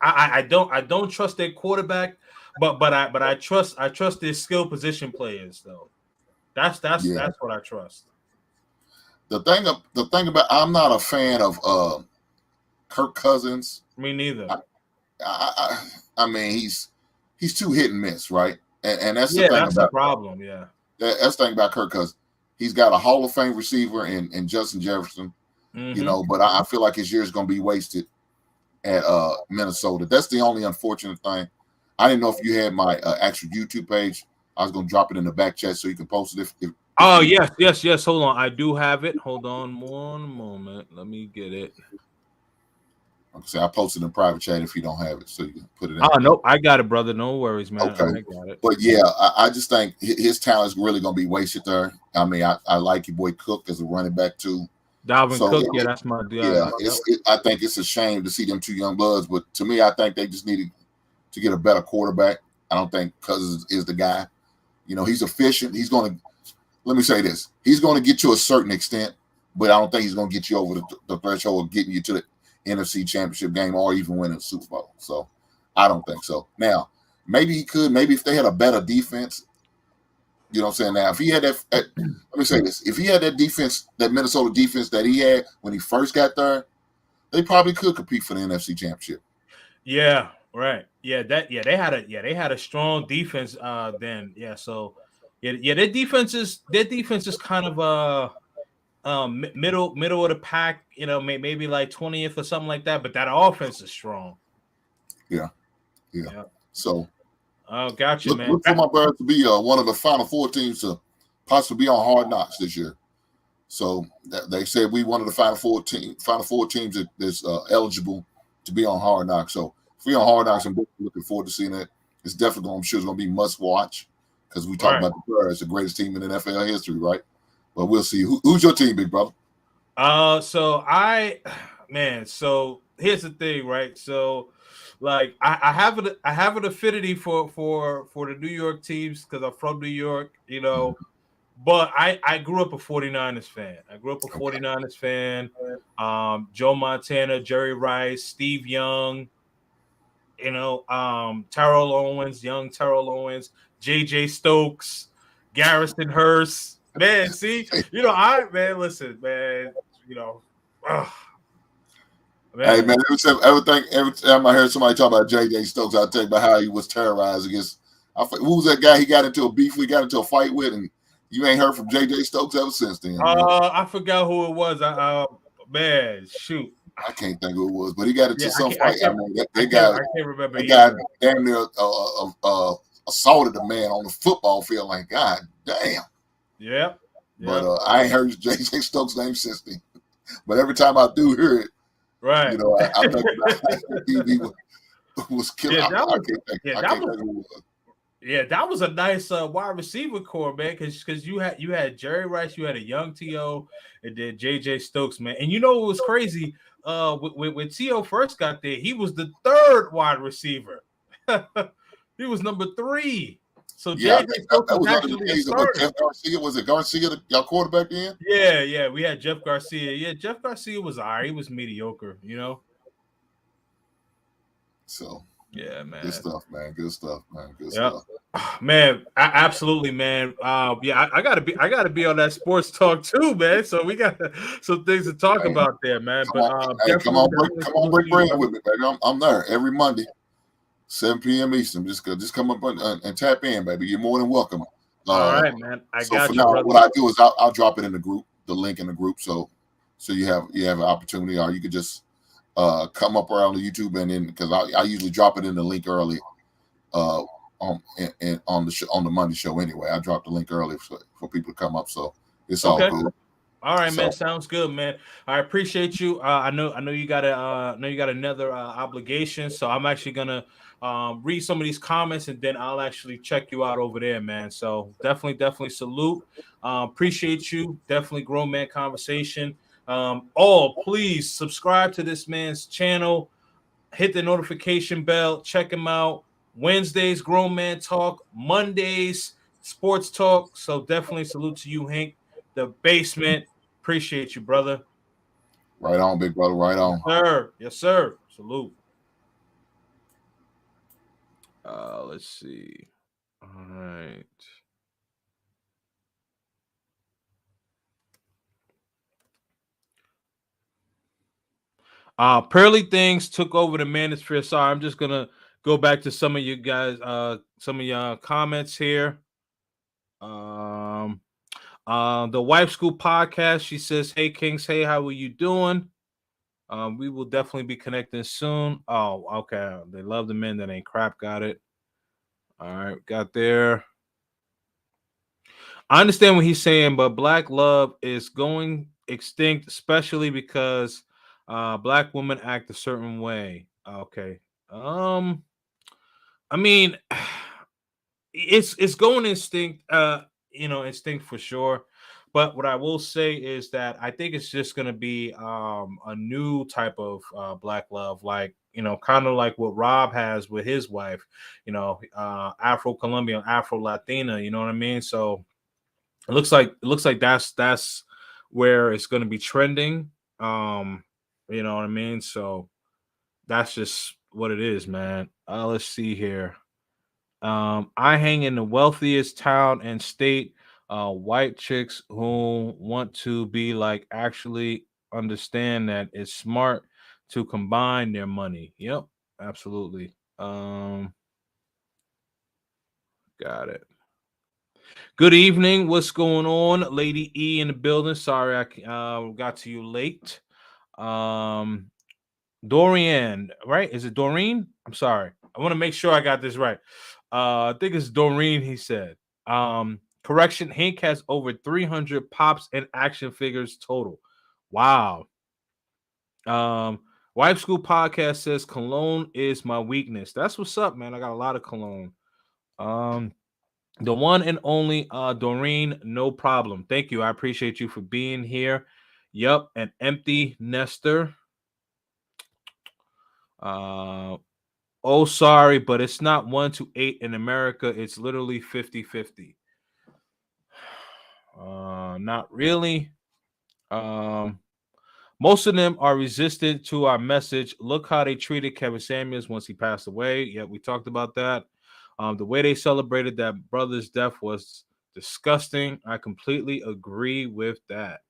I don't trust their quarterback, but I trust their skill position players though. That's what I trust. The thing about I'm not a fan of Kirk Cousins. Me neither. I mean he's too hit and miss, right? And that's the problem. Yeah, that's the thing about Kirk Cousins. He's got a Hall of Fame receiver in Justin Jefferson, you know, but I feel like his year is going to be wasted at Minnesota. That's the only unfortunate thing. I didn't know if you had my actual YouTube page. I was going to drop it in the back chat so you can post it Oh, yes. Hold on. I do have it. Hold on one moment. Let me get it. Like I said, I posted in private chat if you don't have it, so you can put it in. Oh, no, I got it, brother. No worries, man. Okay. I got it. But yeah, I just think his talent is really going to be wasted there. I mean, I like your boy Cook as a running back too. Dalvin So Cook, that's my yeah. I think it's a shame to see them two young bloods, but to me, I think they just needed to get a better quarterback. I don't think Cousins is the guy. You know, he's efficient. He's going to. Let me say this: he's going to get you a certain extent, but I don't think he's going to get you over the threshold of getting you to the NFC Championship game or even winning the Super Bowl. So I don't think so. Now, maybe he could. Maybe if they had a better defense, you know what I'm saying? Now, if he had that, let me say this: if he had that defense, that Minnesota defense that he had when he first got there, they probably could compete for the NFC Championship. Yeah, right. Yeah, they had a strong defense then. Yeah, so their defense is kind of middle of the pack, you know, maybe like 20th or something like that, but that offense is strong. Yeah. So gotcha, man. Look for my Birds to be one of the Final Four teams to possibly be on Hard Knocks this year. So they said we one of the Final Four teams that's eligible to be on Hard Knocks. So if we're on Hard Knocks, I'm looking forward to seeing that. It's definitely, I'm sure, it's going to be must watch because we talk about the Birds, the greatest team in NFL history, right? But we'll see. Who's your team, big brother? So here's the thing, right? So, like, I have an affinity for the New York teams because I'm from New York, you know. But I grew up a 49ers fan. Joe Montana, Jerry Rice, Steve Young, you know, Terrell Owens, young Terrell Owens, J.J. Stokes, Garrison Hurst. Man, see, you know, listen, man, you know, man. Hey, man, every time I hear somebody talk about J.J. Stokes, I think about how he was terrorized against, who was that guy he got into a fight with, and you ain't heard from J.J. Stokes ever since then. I forgot who it was. Man, shoot. I can't think who it was, but he got into some fight. I can't remember. That guy damn near assaulted a man on the football field. Like, God damn. Yeah. But I ain't heard J.J. Stokes' name since then. But every time I do hear it, right, you know, I think he was killing. Yeah, I can't think who it was. Yeah, that was a nice wide receiver core, man. Because you had Jerry Rice, you had a young T.O., and then J.J. Stokes, man. And you know what was crazy? When T.O. first got there, he was the third wide receiver. He was number 3. So yeah, J.J. Stokes was actually a starter. Jeff Garcia, was it Garcia, y'all quarterback in? Yeah, we had Jeff Garcia. Yeah, Jeff Garcia was all right. He was mediocre, you know. So yeah, man. Good stuff, man. Good stuff. Man, absolutely, man. I gotta be on that sports talk too, man. So we got some things to talk about there, man. Come on, break bread with me, baby. I'm there every Monday, 7 p.m. Eastern. Just come up and tap in, baby. You're more than welcome. All right, man. So for now, what I do is I'll drop it in the group, the link in the group, so you have an opportunity, or you could just come up around the YouTube and then because I usually drop it in the link early on the Monday show anyway. I drop the link early for people to come up, so it's all good. All right, man. Sounds good, man. I appreciate you. I know you got another obligation, so I'm actually gonna read some of these comments and then I'll actually check you out over there, man. So definitely salute. Appreciate you. Definitely Grown Man Conversation. Please subscribe to this man's channel. Hit the notification bell. Check him out. Wednesdays, Grown Man Talk. Mondays, Sports Talk. So definitely salute to you, Hink. The Basement. Appreciate you, brother. Right on, big brother. Right on. Yes, sir. Salute. Let's see. All right. Pearly Things took over the Manosphere. Sorry, I'm just gonna go back to some of you guys, some of your comments here. The Wife School Podcast, she says, "Hey Kings, hey, how are you doing? We will definitely be connecting soon." Oh, okay. They love the men that ain't crap. Got it. All right, got there. I understand what he's saying, but black love is going extinct, especially because black women act a certain way. Okay. Um, I mean, it's going instinct, instinct for sure. But what I will say is that I think it's just gonna be a new type of black love, like kind of like what Rob has with his wife, Afro Colombian, Afro Latina, you know what I mean? So it looks like that's where it's gonna be trending. You know what I mean? So that's just what it is, man. Let's see here. I hang in the wealthiest town and state. White chicks who want to be like actually understand that it's smart to combine their money. Yep, absolutely. Got it. Good evening. What's going on, Lady E in the building? Sorry, I got to you late. Um, Dorian, right? Is it Doreen? I'm sorry. I want to make sure I got this right. I think it's Doreen, he said. Correction, Hink has over 300 pops and action figures total. Wow. Um, Wife School Podcast says cologne is my weakness. That's what's up, man. I got a lot of cologne. Um, the one and only Doreen, no problem. Thank you. I appreciate you for being here. Yup, an empty nester. Uh Oh, sorry, but it's not 1 to 8 in America. It's literally 50-50. Not really. Um, Most of them are resistant to our message. Look how they treated Kevin Samuels once he passed away. Yeah, we talked about that. The way they celebrated that brother's death was disgusting. I completely agree with that.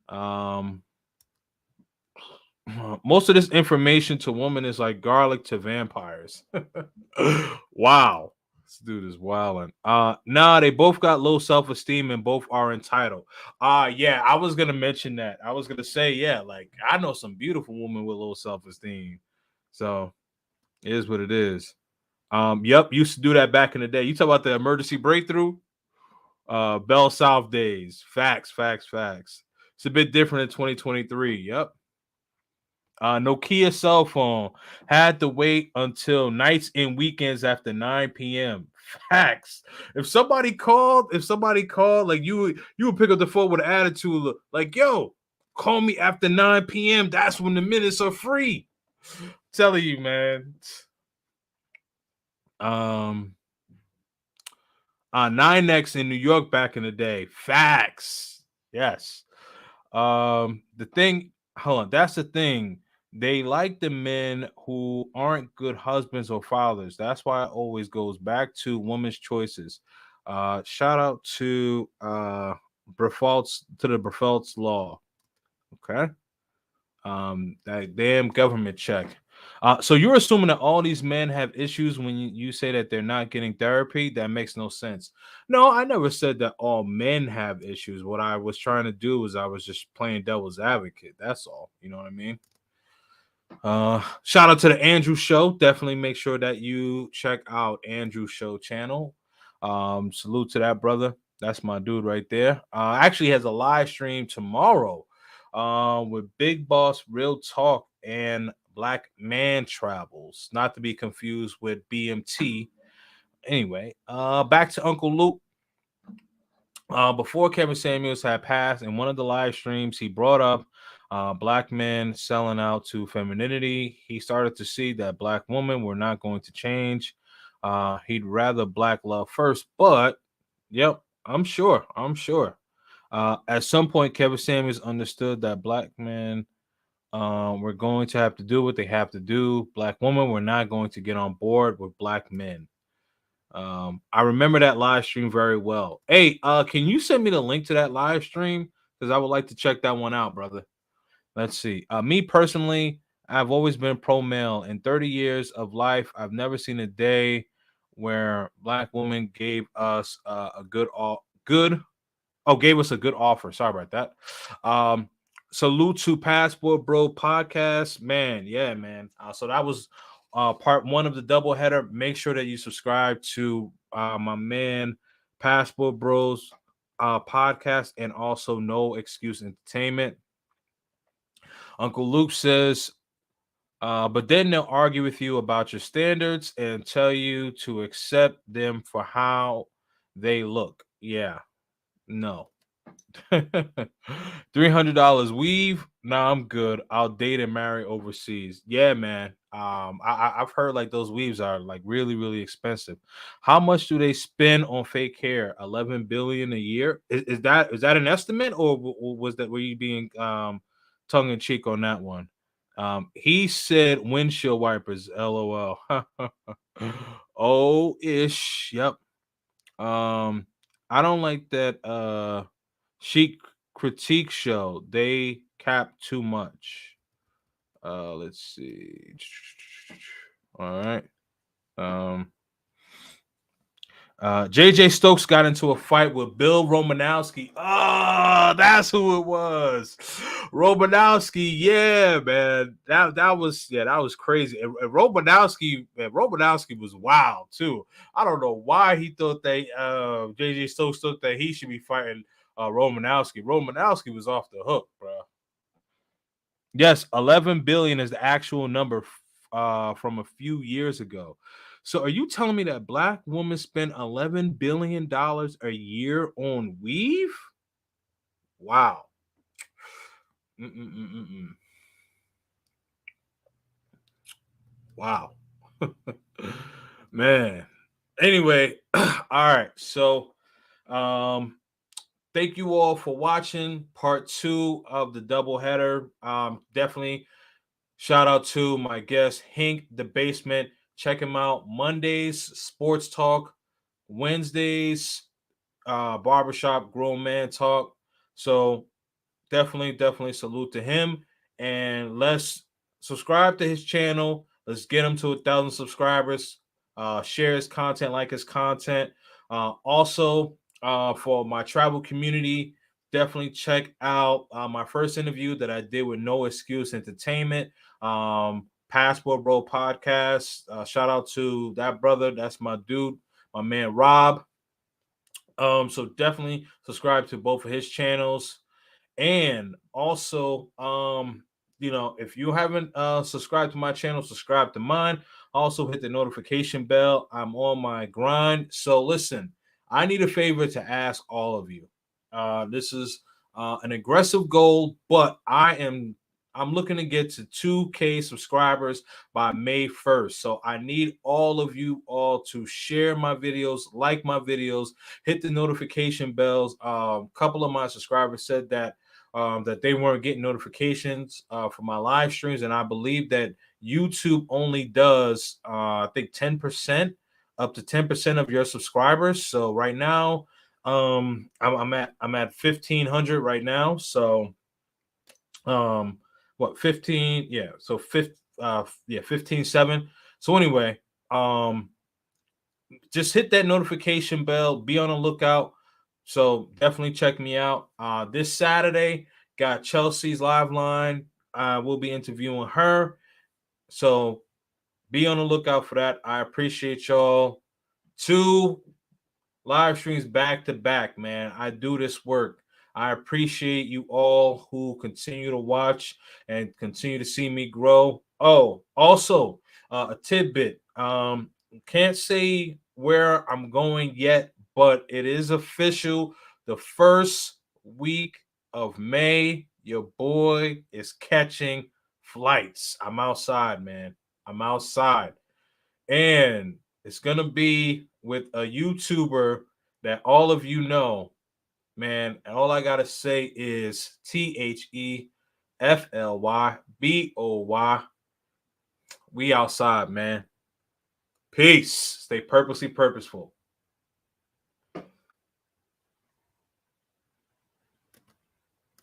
Um, Most of this information to women is like garlic to vampires. Wow. This dude is wilding. Nah, they both got low self-esteem and both are entitled. Yeah, I was gonna mention that. I was gonna say, yeah, like I know some beautiful women with low self-esteem. So it is what it is. Yep, used to do that back in the day. You talk about the emergency breakthrough, Bell South days. Facts, facts, facts. It's a bit different in 2023. Yep. Nokia cell phone had to wait until nights and weekends after 9 p.m. Facts. If somebody called, like you would pick up the phone with an attitude, like, yo, call me after 9 p.m. That's when the minutes are free. Telling you, man. Um, 9X in New York back in the day. Facts. Yes. The thing, hold on, that's the thing. They like the men who aren't good husbands or fathers. That's why it always goes back to women's choices. Shout out to the Brefalt's law. Okay. That damn government check. So you're assuming that all these men have issues when you say that they're not getting therapy? That makes no sense. No, I never said that all men have issues. What I was trying to do was I was just playing devil's advocate. That's all. You know what I mean? Shout out to the Andrew Show. Definitely make sure that you check out Andrew Show channel. Salute to that brother. That's my dude right there. Actually has a live stream tomorrow with Big Boss Real Talk and Black Man Travels, not to be confused with BMT. Anyway, back to Uncle Luke. Before Kevin Samuels had passed, in one of the live streams, he brought up black men selling out to femininity. He started to see that black women were not going to change. He'd rather black love first, but yep, I'm sure. At some point, Kevin Samuels understood that black men were going to have to do what they have to do. Black women were not going to get on board with black men. I remember that live stream very well. Hey, can you send me the link to that live stream? Because I would like to check that one out, brother. Let's see. Me personally, I've always been pro male. In 30 years of life, I've never seen a day where black women gave us gave us a good offer. Sorry about that. Salute to Passport Bro podcast, man. Yeah, man. So that was part one of the doubleheader. Make sure that you subscribe to my man Passport Bros podcast, and also No Excuse Entertainment. Uncle Luke says, but then they'll argue with you about your standards and tell you to accept them for how they look. Yeah, no. $300 weave. Nah, I'm good. I'll date and marry overseas. Yeah, man. I've heard like those weaves are like really, really expensive. How much do they spend on fake hair? 11 billion a year. Is that an estimate, or was that, were you being tongue in cheek on that one? He said windshield wipers. LOL. Oh ish. Yep. I don't like that. Chic critique show. They cap too much. Let's see. All right. Um, JJ Stokes got into a fight with Bill Romanowski. Oh, that's who it was. Romanowski, yeah, man. That was crazy. And Romanowski was wild too. I don't know why he thought they JJ Stokes thought that he should be fighting Romanowski. Romanowski was off the hook, bro. Yes, 11 billion is the actual number from a few years ago. So are you telling me that black women spend $11 billion a year on weave? Wow. Mm-mm-mm-mm. Wow. Man. Anyway, all right. So thank you all for watching part 2 of the doubleheader. Definitely shout out to my guest, Hink, the Basement. Check him out. Mondays, Sports Talk. Wednesdays, Barbershop, Grown Man Talk. So definitely salute to him. And let's subscribe to his channel. Let's get him to 1,000 subscribers. Share his content, like his content. Also, for my travel community, definitely check out my first interview that I did with No Excuse Entertainment, Passport Bro podcast. Shout out to that brother. That's my dude, my man Rob. So definitely subscribe to both of his channels. And also, if you haven't subscribed to my channel, subscribe to mine. Also hit the notification bell. I'm on my grind. So listen, I need a favor to ask all of you. This is an aggressive goal, but I'm looking to get to 2K subscribers by May 1st. So I need all of you all to share my videos, like my videos, hit the notification bells. A couple of my subscribers said that they weren't getting notifications for my live streams, and I believe that YouTube only does I think 10%, up to 10% of your subscribers. So right now, I'm at 1,500 right now. So what 15? Yeah, so 15.7. So anyway, just hit that notification bell. Be on the lookout. So definitely check me out. This Saturday, got Chelsea's live line. We'll be interviewing her. So be on the lookout for that. I appreciate y'all. 2 live streams back to back, man. I do this work. I appreciate you all who continue to watch and continue to see me grow. Oh, also, a tidbit. Can't say where I'm going yet, but it is official. The first week of May, your boy is catching flights. I'm outside, man. I'm outside. And it's going to be with a YouTuber that all of you know, man. And all I got to say is THEFLYBOY. We outside, man. Peace. Stay purposely purposeful.